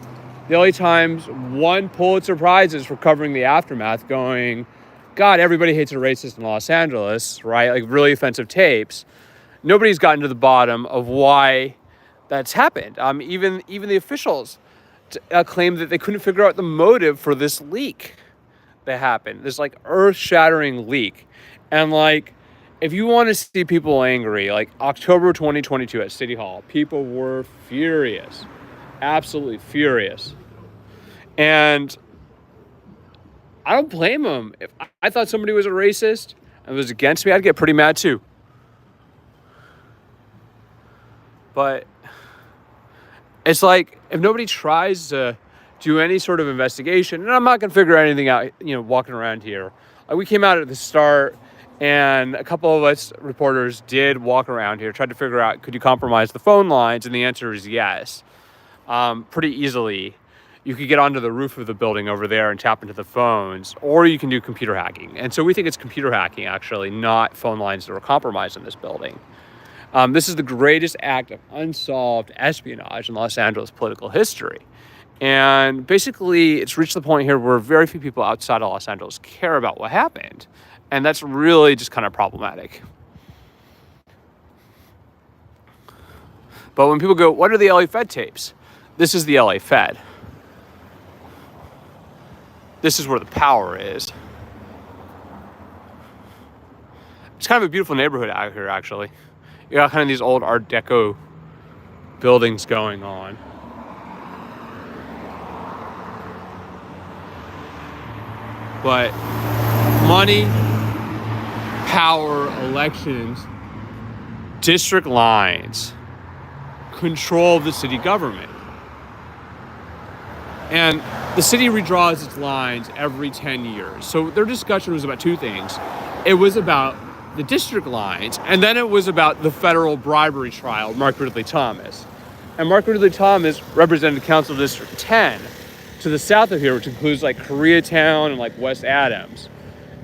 the LA Times won Pulitzer Prizes for covering the aftermath, going, God, everybody hates a racist in Los Angeles, right? Like really offensive tapes. Nobody's gotten to the bottom of why that's happened. Even the officials claimed that they couldn't figure out the motive for this leak that happened. This like earth-shattering leak. And like, if you want to see people angry, like October 2022 at City Hall, people were furious, absolutely furious. And I don't blame them. If I thought somebody was a racist and was against me, I'd get pretty mad too. But it's like, if nobody tries to do any sort of investigation, and I'm not going to figure anything out, walking around here. We came out at the start, and a couple of us reporters did walk around here, tried to figure out, could you compromise the phone lines? And the answer is yes. Pretty easily. You could get onto the roof of the building over there and tap into the phones, or you can do computer hacking. And so we think it's computer hacking, actually, not phone lines that were compromised in this building. This is the greatest act of unsolved espionage in Los Angeles political history. And basically, it's reached the point here where very few people outside of Los Angeles care about what happened. And that's really just kind of problematic. But when people go, what are the LA Fed tapes? This is the LA Fed. This is where the power is. It's kind of a beautiful neighborhood out here, actually. You got kind of these old Art Deco buildings going on. But money, power, elections, district lines, control of the city government. And the city redraws its lines every 10 years. So their discussion was about two things. It was about the district lines, and then it was about the federal bribery trial, Mark Ridley Thomas. And Mark Ridley Thomas represented Council District 10 to the south of here, which includes like Koreatown and like West Adams.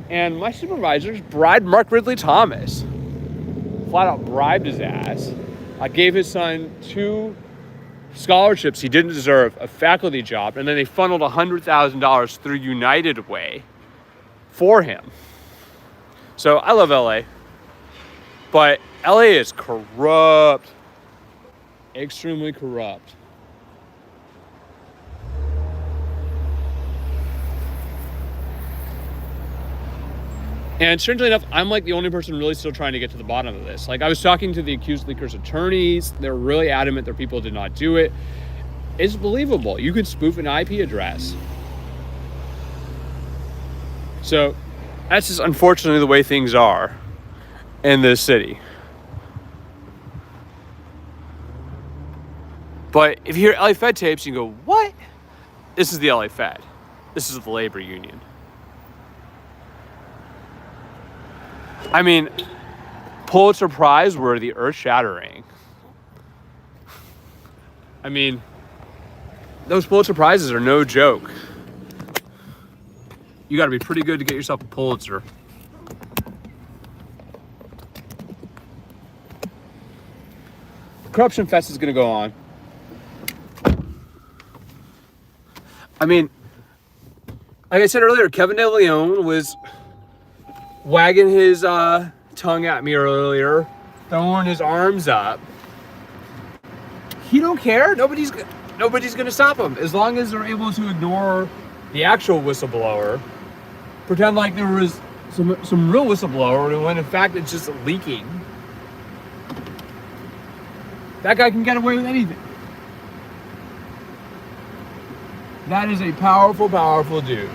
And my supervisors bribed Mark Ridley Thomas. Flat out bribed his ass. I gave his son 2 scholarships he didn't deserve, a faculty job, and then they funneled $100,000 through United Way for him. So I love LA, but LA is corrupt, extremely corrupt. And strangely enough, I'm like the only person really still trying to get to the bottom of this. Like, I was talking to the accused leakers' attorneys. They're really adamant their people did not do it. It's believable. You could spoof an IP address. So that's just unfortunately the way things are in this city. But if you hear LA Fed tapes, you go, what? This is the LA Fed. This is the labor union. I mean, Pulitzer Prize worthy, earth-shattering. I mean, those Pulitzer Prizes are no joke. You got to be pretty good to get yourself a Pulitzer. The corruption fest is going to go on. I mean, like I said earlier, Kevin De Leon was wagging his tongue at me earlier, throwing his arms up. He don't care. Nobody's gonna stop him as long as they're able to ignore the actual whistleblower, pretend like there was some real whistleblower when in fact it's just leaking. That guy can get away with anything. That is a powerful, powerful dude.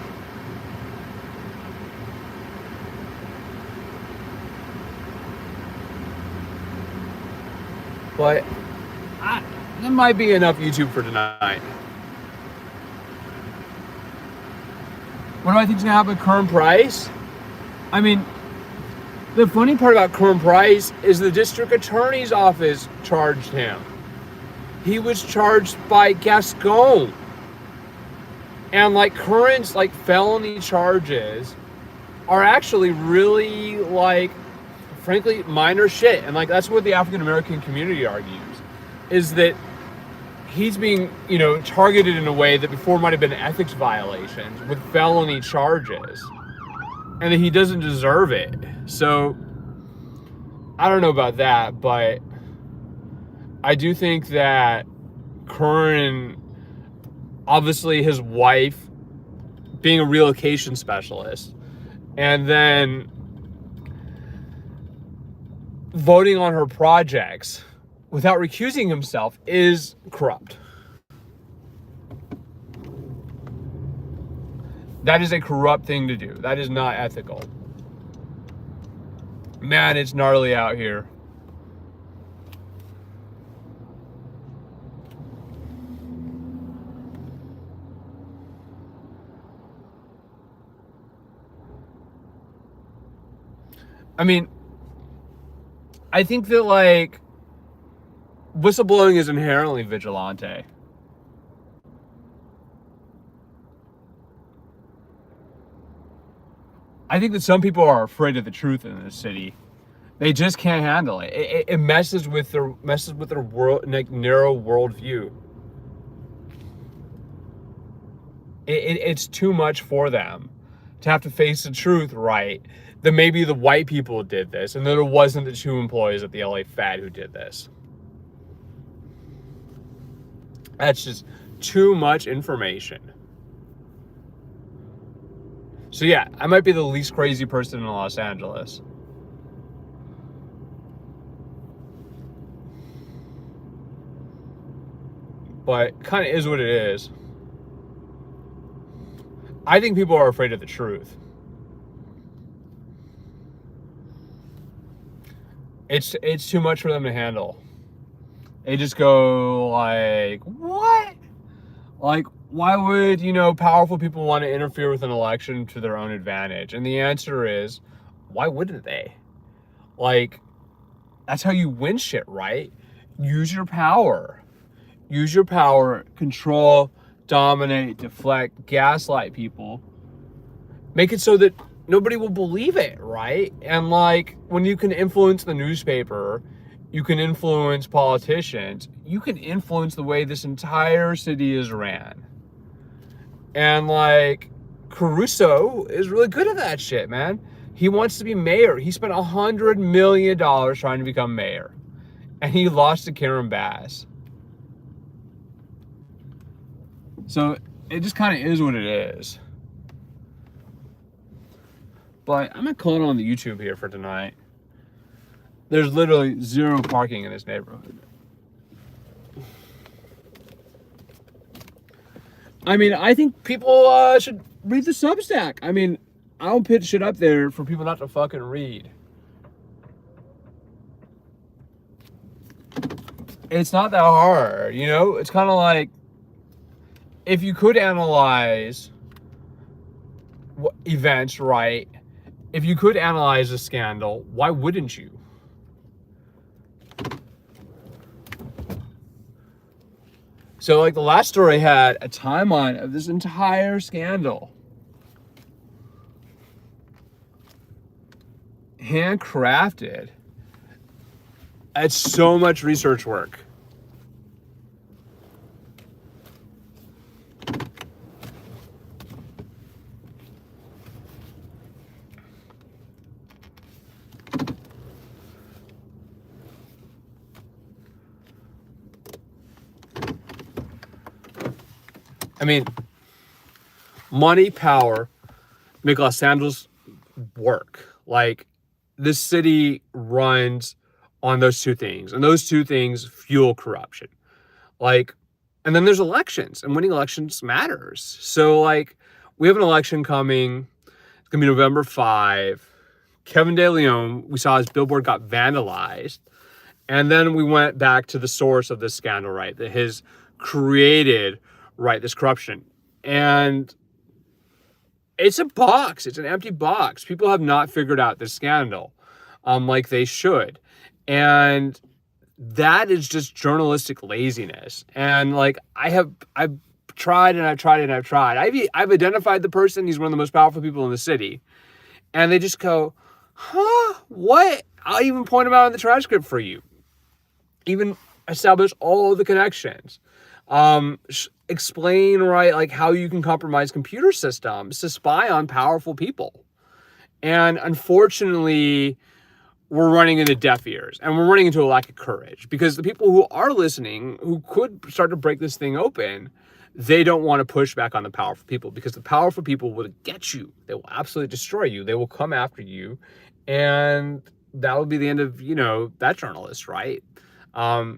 But that might be enough YouTube for tonight. What do I think is going to happen with Curran Price? I mean, the funny part about Curran Price is the district attorney's office charged him. He was charged by Gascon. And like Curran's like felony charges are actually really like, frankly, minor shit. And like that's what the African American community argues, is that he's being, targeted in a way that before might have been ethics violations with felony charges, and that he doesn't deserve it. So I don't know about that, but I do think that Curran, obviously his wife being a relocation specialist and then voting on her projects without recusing himself is corrupt. That is a corrupt thing to do. That is not ethical. Man, it's gnarly out here. I mean, I think that like whistleblowing is inherently vigilante. I think that some people are afraid of the truth in this city. They just can't handle it. It messes with their world, like narrow worldview. It's too much for them to have to face the truth, right? That maybe the white people did this, and that it wasn't the 2 employees at the LA Fed who did this. That's just too much information. So yeah, I might be the least crazy person in Los Angeles. But kind of is what it is. I think people are afraid of the truth. It's too much for them to handle. They just go like, what? Like, why would, powerful people want to interfere with an election to their own advantage? And the answer is, why wouldn't they? Like, that's how you win shit, right? Use your power. Use your power, control, dominate, deflect, gaslight people. Make it so that nobody will believe it, right? And like, when you can influence the newspaper, you can influence politicians, you can influence the way this entire city is ran. And like, Caruso is really good at that shit, man. He wants to be mayor. He spent $100 million trying to become mayor. And he lost to Karen Bass. So it just kind of is what it is. But I'm not calling on the YouTube here for tonight. There's literally 0 parking in this neighborhood. I mean, I think people should read the Substack. I mean, I don't put shit up there for people not to fucking read. It's not that hard, It's kind of like, if you could analyze events, right? If you could analyze a scandal, why wouldn't you? So like the last story had a timeline of this entire scandal. Handcrafted. It's so much research work. I mean, money, power, make Los Angeles work. Like, this city runs on those 2 things, and those 2 things fuel corruption. Like, and then there's elections, and winning elections matters. So, like, we have an election coming. It's gonna be November 5. Kevin De Leon, we saw his billboard got vandalized, And then we went back to the source of this scandal, right? That has created, right, this corruption. And it's a box. It's an empty box. People have not figured out this scandal like they should. And that is just journalistic laziness. And like I've tried and I've tried and I've tried. I've identified the person. He's one of the most powerful people in the city. And they just go, huh? What? I'll even point him out in the transcript for you. Even establish all of the connections. Explain, right, like how you can compromise computer systems to spy on powerful people. And unfortunately, we're running into deaf ears and we're running into a lack of courage because the people who are listening, who could start to break this thing open, they don't want to push back on the powerful people because the powerful people will get you. They will absolutely destroy you. They will come after you. And that would be the end of, that journalist, right? I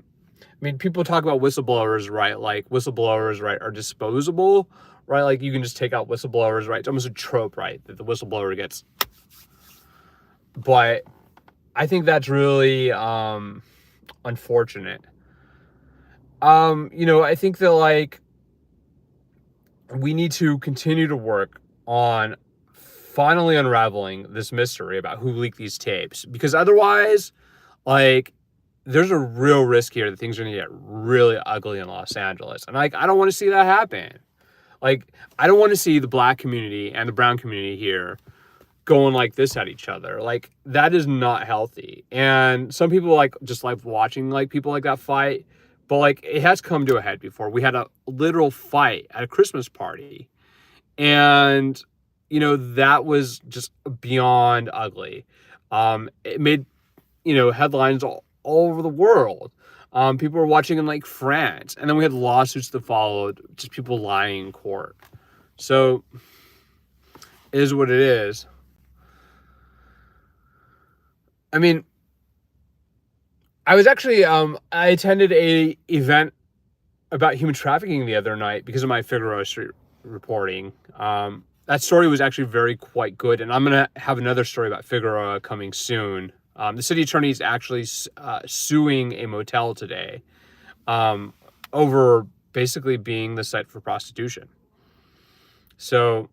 mean, people talk about whistleblowers, right? Like whistleblowers, right, are disposable, right? Like you can just take out whistleblowers, right? It's almost a trope, right? That the whistleblower gets. But I think that's really unfortunate. I think that like we need to continue to work on finally unraveling this mystery about who leaked these tapes, because otherwise, like, there's a real risk here that things are going to get really ugly in Los Angeles. And like, I don't want to see that happen. Like, I don't want to see the black community and the brown community here going like this at each other. Like, that is not healthy. And some people like just like watching like people like that fight, but like it has come to a head before. We had a literal fight at a Christmas party, and that was just beyond ugly. It made headlines all over the world. People were watching in like France, and then we had lawsuits that followed, just people lying in court. So it is what it is. I mean, I was actually, I attended a event about human trafficking the other night because of my Figueroa Street reporting. That story was actually quite good, and I'm going to have another story about Figueroa coming soon. The city attorney is actually suing a motel today over basically being the site for prostitution. So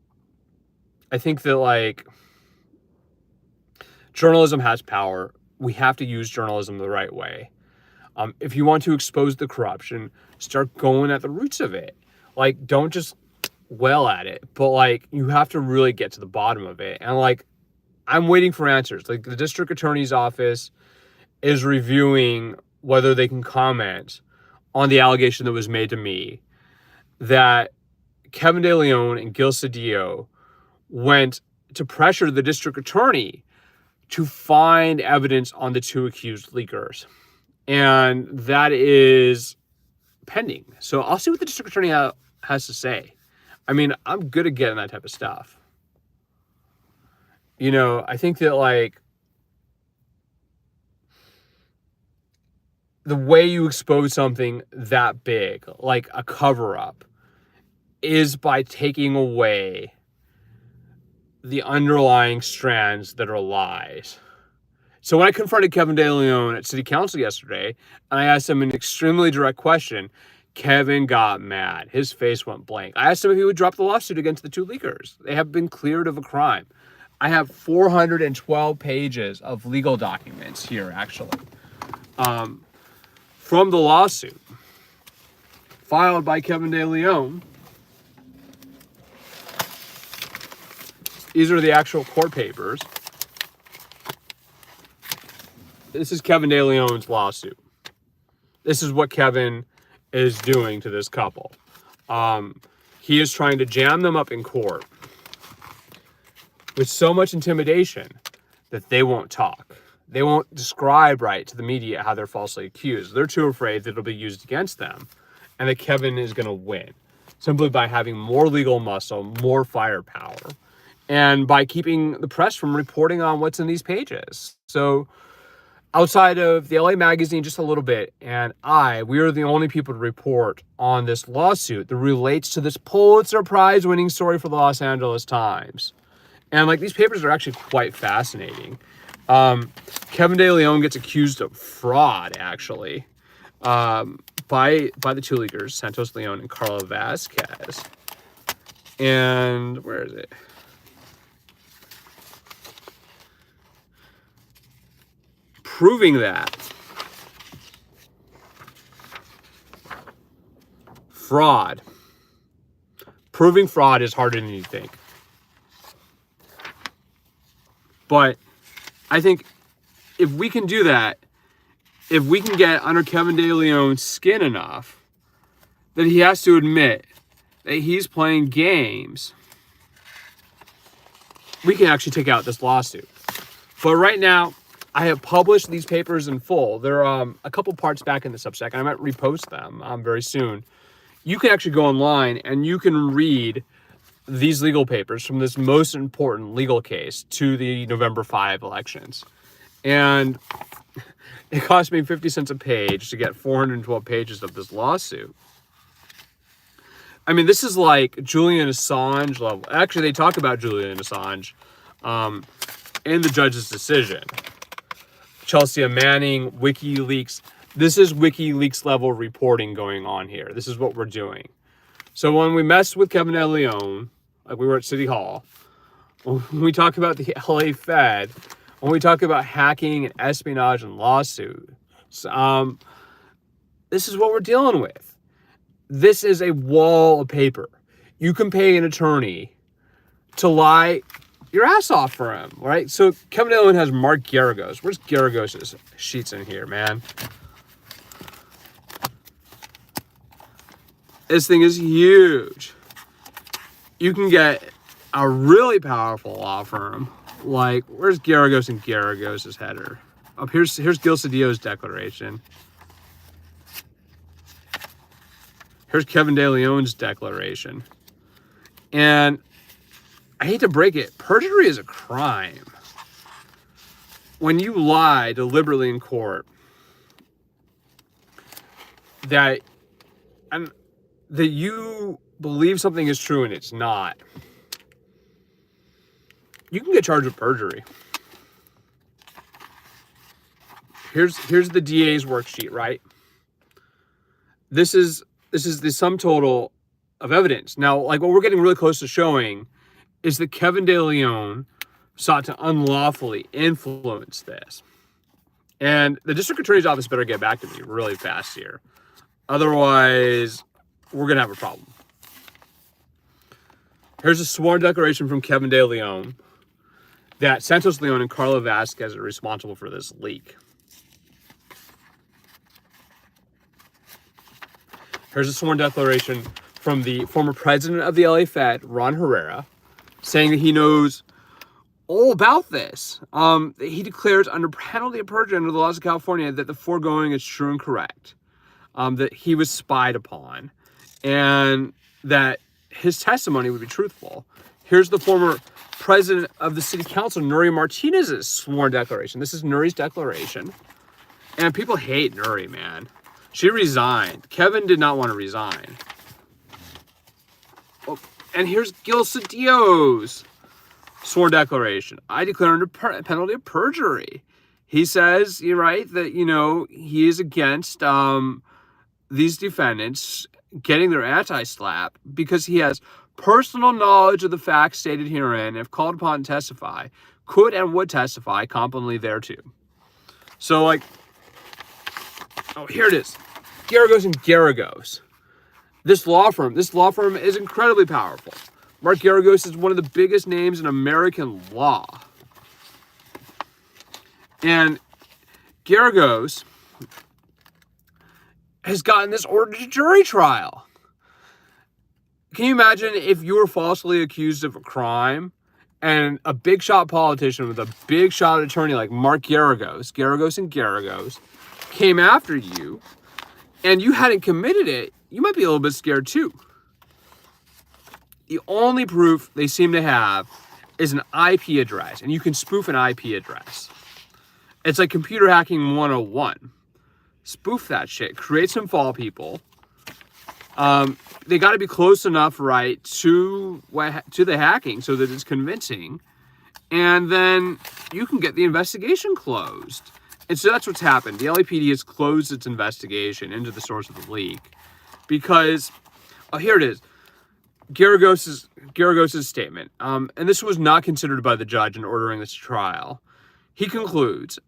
I think that like journalism has power. We have to use journalism the right way. If you want to expose the corruption, start going at the roots of it. Like, don't just wail at it, but like you have to really get to the bottom of it. And like, I'm waiting for answers. Like, the district attorney's office is reviewing whether they can comment on the allegation that was made to me that Kevin De Leon and Gil Cedillo went to pressure the district attorney to find evidence on the two accused leakers. And that is pending. So I'll see what the district attorney has to say. I mean, I'm good at getting that type of stuff. I think that like the way you expose something that big, like a cover up, is by taking away the underlying strands that are lies. So when I confronted Kevin De Leon at City Council yesterday, and I asked him an extremely direct question, Kevin got mad. His face went blank. I asked him if he would drop the lawsuit against the two leakers. They have been cleared of a crime. I have 412 pages of legal documents here, actually, from the lawsuit filed by Kevin De Leon. These are the actual court papers. This is Kevin De Leon's lawsuit. This is what Kevin is doing to this couple. He is trying to jam them up in court with so much intimidation that they won't talk. They won't describe right to the media how they're falsely accused. They're too afraid that it'll be used against them and that Kevin is going to win simply by having more legal muscle, more firepower, and by keeping the press from reporting on what's in these pages. So outside of the LA Magazine, just a little bit, and we are the only people to report on this lawsuit that relates to this Pulitzer Prize winning story for the Los Angeles Times. And like, these papers are actually quite fascinating. Kevin De Leon gets accused of fraud, actually, by the two leaguers, Santos Leon and Carla Vasquez. And where is it? Proving that proving fraud is harder than you think. But I think if we can do that, if we can get under Kevin De Leon's skin enough that he has to admit that he's playing games, we can actually take out this lawsuit. But right now, I have published these papers in full. They're a couple parts back in the Substack, and I might repost them very soon. You can actually go online and you can read these legal papers from this most important legal case to the November 5 elections. And it cost me 50 cents a page to get 412 pages of this lawsuit. I mean, this is like Julian Assange level. Actually, they talk about Julian Assange in the judge's decision. Chelsea Manning, WikiLeaks. This is WikiLeaks level reporting going on here. This is what we're doing. So when we mess with Kevin De Leon, like we were at City Hall, when we talk about the LA Fed, when we talk about hacking and espionage and lawsuits, this is what we're dealing with. This is a wall of paper. You can pay an attorney to lie your ass off for him, right? So Kevin De Leon has Mark Garagos. Where's Garagos' sheets in here, man? This thing is huge. You can get a really powerful law firm. Like, where's Garagos and Garagos' header? Oh, here's Gil Cedillo's declaration. Here's Kevin De Leon's declaration. And I hate to break it, perjury is a crime. When you lie deliberately in court that you believe something is true and it's not, you can get charged with perjury. Here's the DA's worksheet, right? This is the sum total of evidence. Now, like what we're getting really close to showing is that Kevin De Leon sought to unlawfully influence this. And the district attorney's office better get back to me really fast here. Otherwise, we're going to have a problem. Here's a sworn declaration from Kevin De Leon that Santos Leon and Carla Vasquez are responsible for this leak. Here's a sworn declaration from the former president of the LA Fed, Ron Herrera, saying that he knows all about this. He declares under penalty of perjury under the laws of California that the foregoing is true and correct, that he was spied upon, and that his testimony would be truthful. Here's the former president of the city council, Nuri Martinez's sworn declaration. This is Nuri's declaration. And people hate Nuri, man. She resigned. Kevin did not want to resign. Oh, and here's Gil Cedillo's sworn declaration. I declare under penalty of perjury. He says, you're right, that, he is against these defendants getting their anti-slap because he has personal knowledge of the facts stated herein, if called upon to testify, could and would testify competently thereto. So, here it is. Garagos and Garagos. This law firm is incredibly powerful. Mark Garagos is one of the biggest names in American law. And Garagos has gotten this ordered to jury trial. Can you imagine if you were falsely accused of a crime and a big shot politician with a big shot attorney like Mark Garagos and Garagos, came after you and you hadn't committed it? You might be a little bit scared too. The only proof they seem to have is an IP address, and you can spoof an IP address. It's like computer hacking 101. Spoof that shit. Create some fall people. They got to be close enough, right, to the hacking so that it's convincing. and then you can get the investigation closed. And so that's what's happened. The LAPD has closed its investigation into the source of the leak because, here it is, Garagos's statement. And this was not considered by the judge in ordering this trial. He concludes,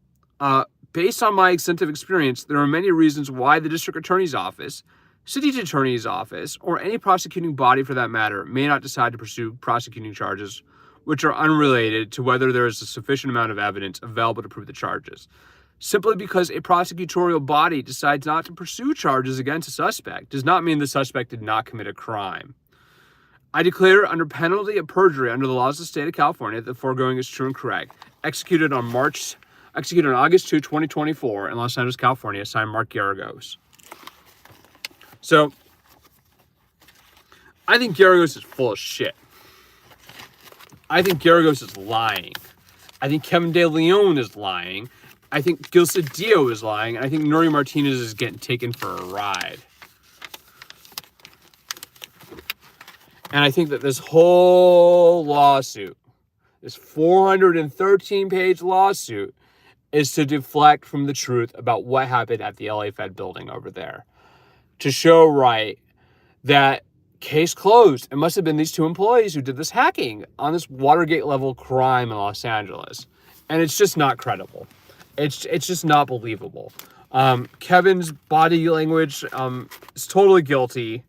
based on my extensive experience, there are many reasons why the district attorney's office, city attorney's office, or any prosecuting body for that matter may not decide to pursue prosecuting charges which are unrelated to whether there is a sufficient amount of evidence available to prove the charges. Simply because a prosecutorial body decides not to pursue charges against a suspect does not mean the suspect did not commit a crime. I declare under penalty of perjury under the laws of the state of California that the foregoing is true and correct. Executed on August 2, 2024 in Los Angeles, California, signed Mark Garagos. So, I think Garagos is full of shit. I think Garagos is lying. I think Kevin De Leon is lying. I think Gil Cedillo is lying. And I think Nuri Martinez is getting taken for a ride. And I think that this whole lawsuit, this 413-page lawsuit, is to deflect from the truth about what happened at the LA Fed building over there. To show right that case closed. It must have been these two employees who did this hacking on this Watergate level crime in Los Angeles. And it's just not credible. It's just not believable. Kevin's body language is totally guilty.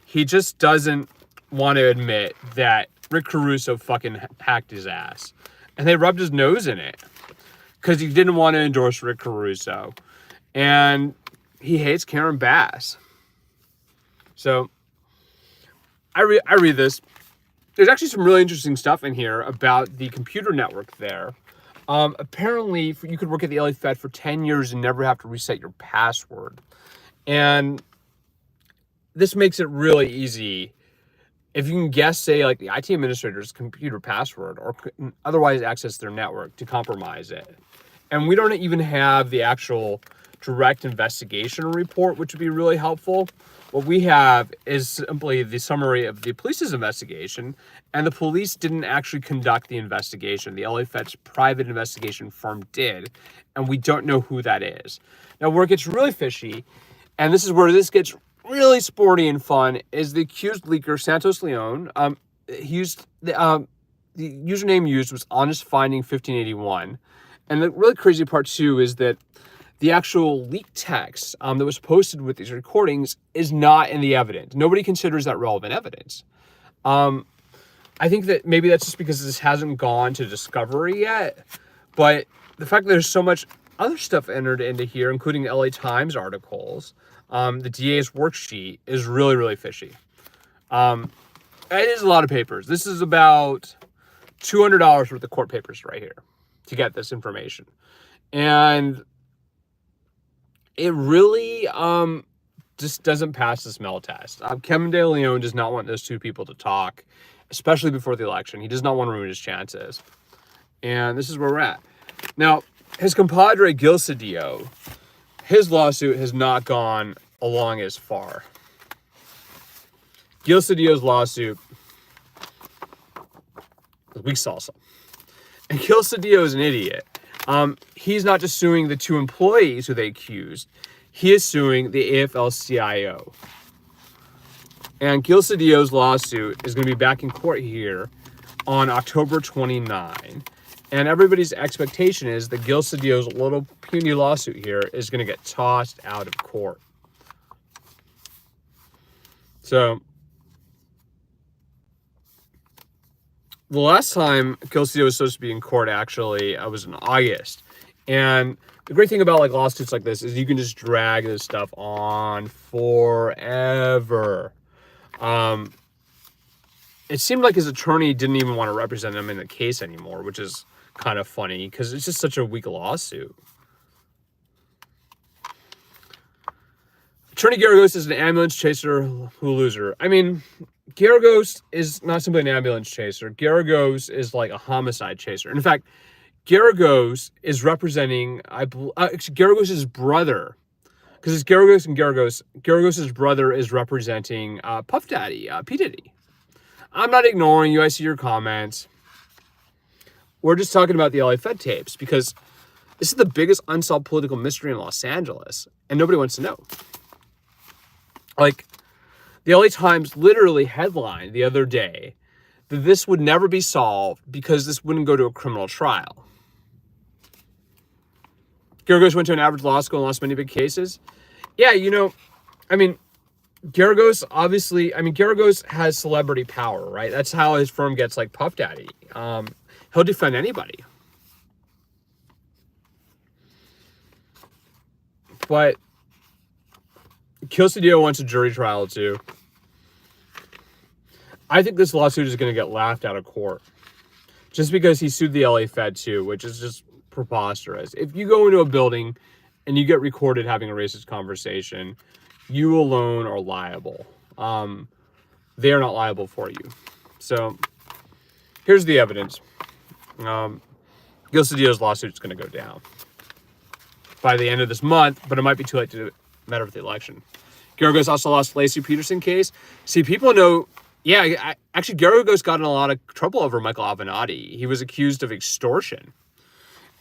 He just doesn't want to admit that Rick Caruso fucking hacked his ass. And they rubbed his nose in it. Because he didn't want to endorse Rick Caruso. And he hates Karen Bass. So, I read this. There's actually some really interesting stuff in here about the computer network there. Apparently, you could work at the LA Fed for 10 years and never have to reset your password. And this makes it really easy. If you can guess, say, like the IT administrator's computer password or otherwise access their network to compromise it. And we don't even have the actual direct investigation report, which would be really helpful. What we have is simply the summary of the police's investigation, and the police didn't actually conduct the investigation. The LA Fed's private investigation firm did, and we don't know who that is. Now, where it gets really fishy, and this is where this gets really sporty and fun, is the accused leaker, Santos Leon. He used the username used was Honest Finding 1581. And the really crazy part, too, is that the actual leak text that was posted with these recordings is not in the evidence. Nobody considers that relevant evidence. I think that maybe that's just because this hasn't gone to discovery yet. But the fact that there's so much other stuff entered into here, including the LA Times articles, the DA's worksheet, is really, really fishy. It is a lot of papers. This is about $200 worth of court papers right here to get this information. And it really just doesn't pass the smell test. Kevin De Leon does not want those two people to talk, especially before the election. He does not want to ruin his chances. And this is where we're at. Now, his compadre Gil Cedillo, his lawsuit has not gone along as far. Gil Cedillo's lawsuit is weak salsa. And Gil Cedillo is an idiot. He's not just suing the two employees who they accused. He is suing the AFL-CIO. And Gil Cedillo's lawsuit is going to be back in court here on October 29. And everybody's expectation is that Gil Cedillo's little puny lawsuit here is going to get tossed out of court. So, the last time Gil Cedillo was supposed to be in court, actually, was in August. And the great thing about like lawsuits like this is you can just drag this stuff on forever. It seemed like his attorney didn't even want to represent him in the case anymore, which is kind of funny because it's just such a weak lawsuit. Attorney Garagos is an ambulance chaser who loser. I mean, Garagos is not simply an ambulance chaser. Garagos is like a homicide chaser. In fact, Garagos is representing Garagos' brother, because it's Garagos and Garagos. Garagos' brother is representing Puff Daddy, P. Diddy. I'm not ignoring you. I see your comments. we're just talking about the LA Fed tapes because this is the biggest unsolved political mystery in Los Angeles, and nobody wants to know. Like, the LA Times literally headlined the other day that this would never be solved because this wouldn't go to a criminal trial. Geragos went to an average law school and lost many big cases. Yeah, Geragos obviously, Geragos has celebrity power, right? That's how his firm gets like Puff Daddy. He'll defend anybody. But Kilsadio wants a jury trial too. I think this lawsuit is going to get laughed out of court just because he sued the LA Fed too, which is just preposterous. If you go into a building and you get recorded having a racist conversation, you alone are liable. They are not liable for you. So here's the evidence. Gilcedio's lawsuit is going to go down by the end of this month, but it might be too late to matter with the election. Geragos also lost Lacey Peterson case. See, people know. Yeah, actually, Geragos got in a lot of trouble over Michael Avenatti. He was accused of extortion.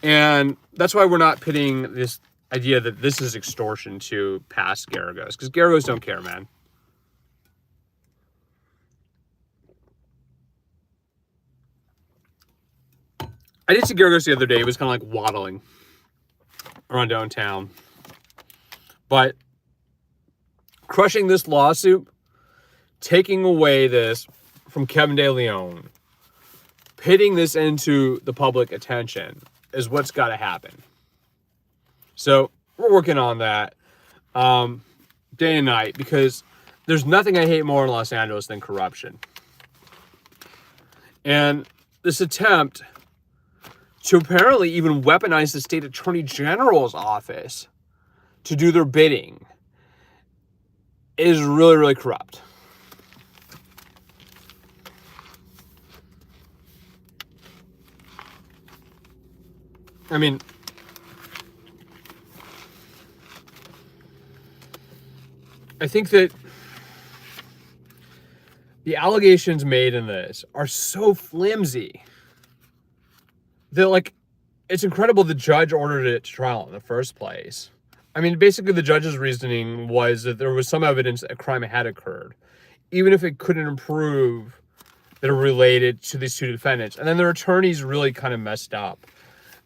And that's why we're not pitting this idea that this is extortion to past Geragos, because Geragos don't care, man. I did see Geragos the other day. He was kind of like waddling around downtown. But crushing this lawsuit, taking away this from Kevin De Leon, pitting this into the public attention is what's got to happen. So we're working on that day and night because there's nothing I hate more in Los Angeles than corruption. And this attempt to apparently even weaponize the state attorney general's office to do their bidding is really, really corrupt. I mean, I think that the allegations made in this are so flimsy that, like, it's incredible the judge ordered it to trial in the first place. I mean, basically the judge's reasoning was that there was some evidence that a crime had occurred, even if it couldn't prove that it related to these two defendants. And then their attorneys really kind of messed up.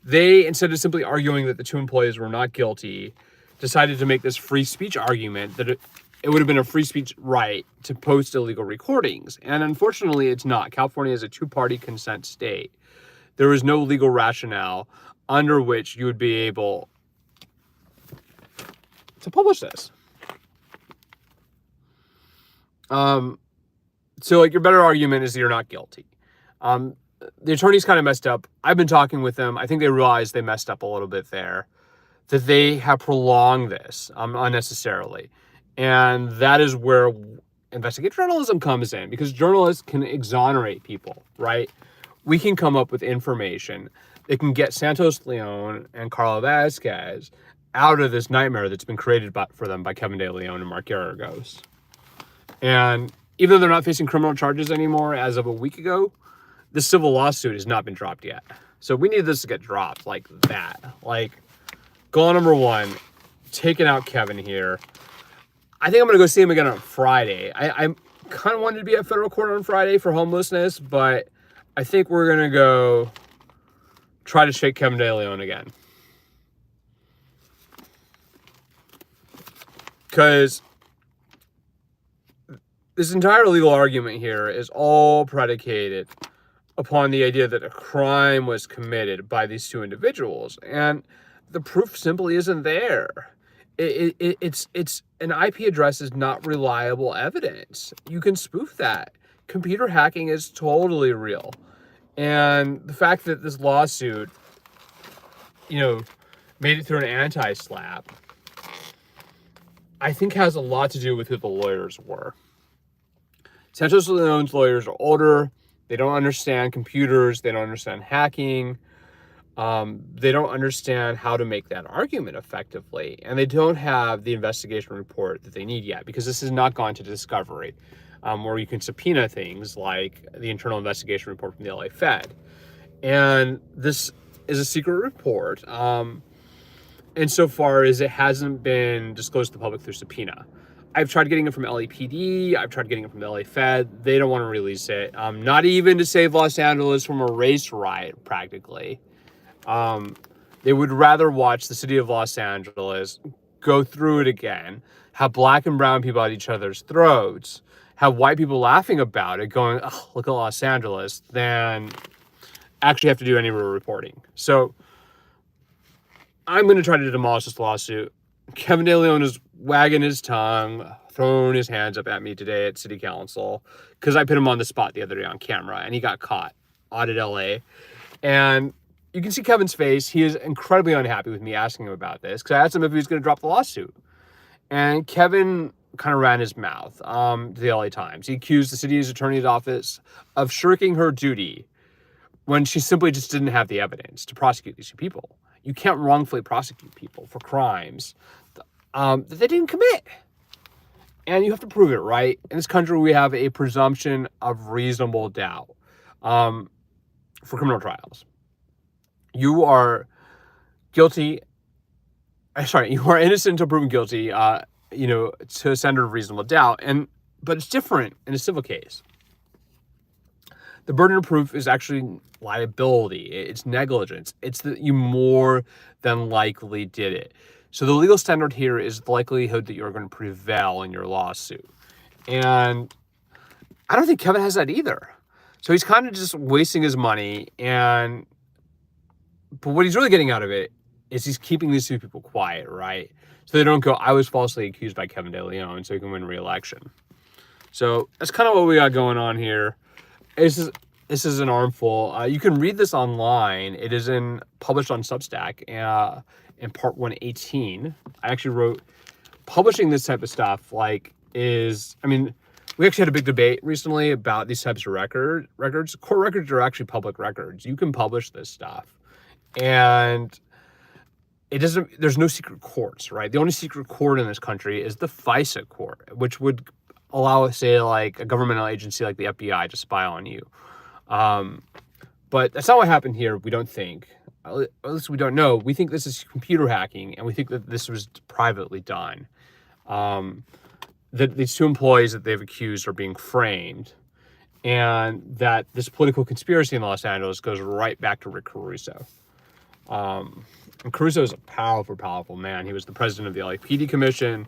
They, instead of simply arguing that the two employees were not guilty, decided to make this free speech argument that it would have been a free speech right to post illegal recordings. And unfortunately, it's not. California is a two-party consent state. There is no legal rationale under which you would be able to publish this. So, like, your better argument is that you're not guilty. The attorneys kind of messed up. I've been talking with them. I think they realized they messed up a little bit there, that they have prolonged this unnecessarily. And that is where investigative journalism comes in, because journalists can exonerate people, right? We can come up with information that can get Santos Leon and Carla Vasquez out of this nightmare that's been created for them by Kevin De Leon and Mark Geragos. And even though they're not facing criminal charges anymore as of a week ago, the civil lawsuit has not been dropped yet. So we need this to get dropped like that. Like, goal number one, taking out Kevin here. I think I'm going to go see him again on Friday. I kind of wanted to be at federal court on Friday for homelessness, but I think we're going to go try to shake Kevin De Leon again. Because this entire legal argument here is all predicated upon the idea that a crime was committed by these two individuals, and the proof simply isn't there. It's an IP address is not reliable evidence. You can spoof that. Computer hacking is totally real, and the fact that this lawsuit, made it through an anti-SLAPP, I think has a lot to do with who the lawyers were. Santos Leon's lawyers are older. They don't understand computers. They don't understand hacking. They don't understand how to make that argument effectively. And they don't have the investigation report that they need yet, because this has not gone to discovery, where you can subpoena things like the internal investigation report from the LA Fed. And this is a secret report, insofar as it hasn't been disclosed to the public through subpoena. I've tried getting it from LAPD. I've tried getting it from the LA Fed. They don't want to release it. Not even to save Los Angeles from a race riot, practically. They would rather watch the city of Los Angeles go through it again, have black and brown people at each other's throats, have white people laughing about it, going, oh, look at Los Angeles, than actually have to do any real reporting. So I'm going to try to demolish this lawsuit. Kevin De Leon is wagging his tongue, throwing his hands up at me today at City Council because I put him on the spot the other day on camera and he got caught out at LA. And you can see Kevin's face. He is incredibly unhappy with me asking him about this because I asked him if he was going to drop the lawsuit. And Kevin kind of ran his mouth to the LA Times. He accused the city's attorney's office of shirking her duty when she simply just didn't have the evidence to prosecute these people. You can't wrongfully prosecute people for crimes that they didn't commit. And you have to prove it, right? In this country, we have a presumption of reasonable doubt for criminal trials. You are guilty. You are innocent until proven guilty, to a standard of reasonable doubt. But it's different in a civil case. The burden of proof is actually liability. It's negligence. It's that you more than likely did it. So the legal standard here is the likelihood that you're going to prevail in your lawsuit. And I don't think Kevin has that either. So he's kind of just wasting his money. But what he's really getting out of it is he's keeping these two people quiet, right? So they don't go, I was falsely accused by Kevin De Leon, so he can win re-election. So that's kind of what we got going on here. This is an armful. You can read this online. It is published on Substack in part 118. I actually wrote, publishing this type of stuff we actually had a big debate recently about these types of records. Court records are actually public records. You can publish this stuff. And there's no secret courts, right? The only secret court in this country is the FISA court, which would allow, say, like a governmental agency like the FBI to spy on you. But that's not what happened here. We don't think, at least we don't know. We think this is computer hacking, and we think that this was privately done. That these two employees that they've accused are being framed, and that this political conspiracy in Los Angeles goes right back to Rick Caruso. And Caruso is a powerful, powerful man. He was the president of the LAPD Commission.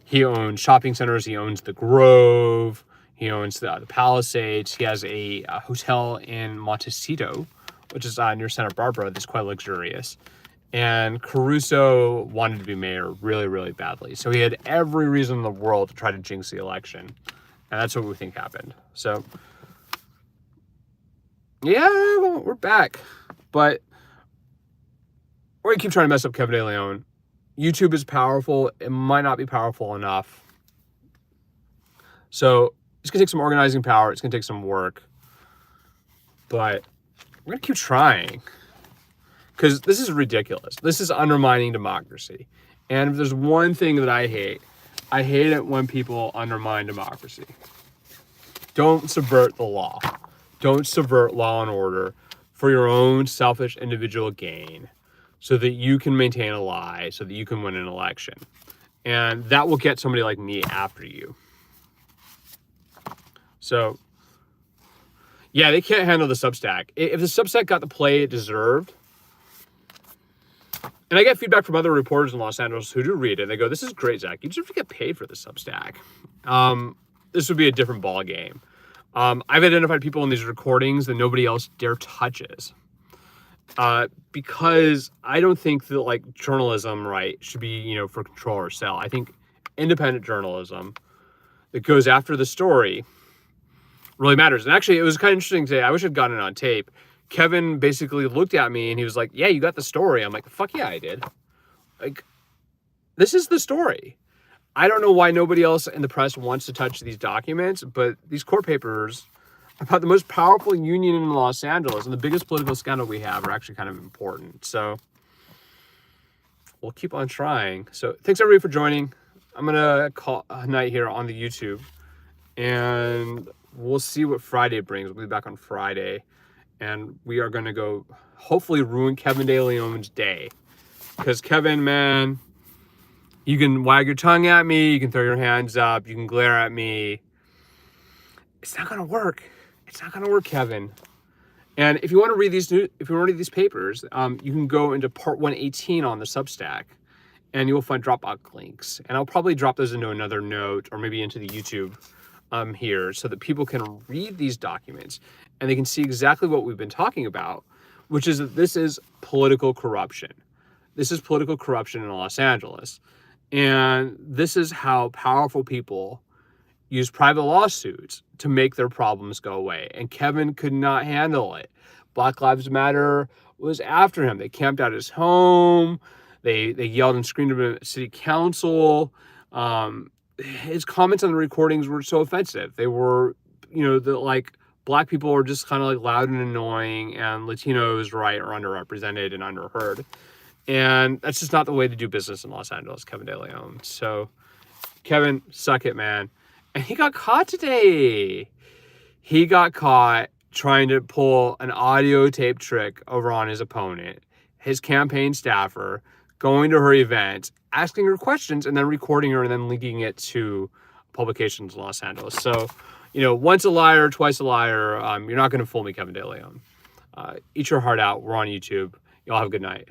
He owns shopping centers. He owns the Grove. He owns the Palisades. He has a hotel in Montecito, which is near Santa Barbara, that's quite luxurious. And Caruso wanted to be mayor really, really badly. So he had every reason in the world to try to jinx the election. And that's what we think happened. So, yeah, well, we're back. But we're going to keep trying to mess up Kevin De Leon. YouTube is powerful. It might not be powerful enough. So it's going to take some organizing power. It's going to take some work. But we're going to keep trying. Because this is ridiculous. This is undermining democracy. And if there's one thing that I hate it when people undermine democracy. Don't subvert the law. Don't subvert law and order for your own selfish individual gain so that you can maintain a lie, so that you can win an election. And that will get somebody like me after you. So, yeah, they can't handle the Substack. If the Substack got the play it deserved, and I get feedback from other reporters in Los Angeles who do read it, and they go, this is great, Zach. You deserve to get paid for the Substack. This would be a different ball game. I've identified people in these recordings that nobody else dare touches. Because I don't think that journalism, right, should be, for control or sell. I think independent journalism that goes after the story really matters. And actually, it was kind of interesting today. I wish I'd gotten it on tape. Kevin basically looked at me and he was like, yeah, you got the story. I'm like, fuck yeah, I did. This is the story. I don't know why nobody else in the press wants to touch these documents, but these court papers about the most powerful union in Los Angeles and the biggest political scandal we have are actually kind of important. So we'll keep on trying. So thanks everybody for joining. I'm going to call a night here on the YouTube and we'll see what Friday brings. We'll be back on Friday. and we are going to go hopefully ruin Kevin De Leon's day. Because Kevin, man, you can wag your tongue at me, you can throw your hands up, you can glare at me. It's not going to work. It's not going to work, Kevin. And if you want to read these papers, you can go into part 118 on the Substack, and you will find Dropbox links. And I'll probably drop those into another note or maybe into the YouTube here, so that people can read these documents and they can see exactly what we've been talking about, which is that this is political corruption. This is political corruption in Los Angeles. And this is how powerful people use private lawsuits to make their problems go away. And Kevin could not handle it. Black Lives Matter was after him. They camped out his home. They yelled and screamed at him at city council. His comments on the recordings were so offensive. They were, black people are just kind of like loud and annoying, and Latinos, right, are underrepresented and underheard. And that's just not the way to do business in Los Angeles, Kevin De Leon. So, Kevin, suck it, man. And he got caught today. He got caught trying to pull an audio tape trick over on his opponent, his campaign staffer, going to her event, asking her questions, and then recording her and then linking it to publications in Los Angeles. So, once a liar, twice a liar. You're not going to fool me, Kevin De Leon. Eat your heart out. We're on YouTube. Y'all have a good night.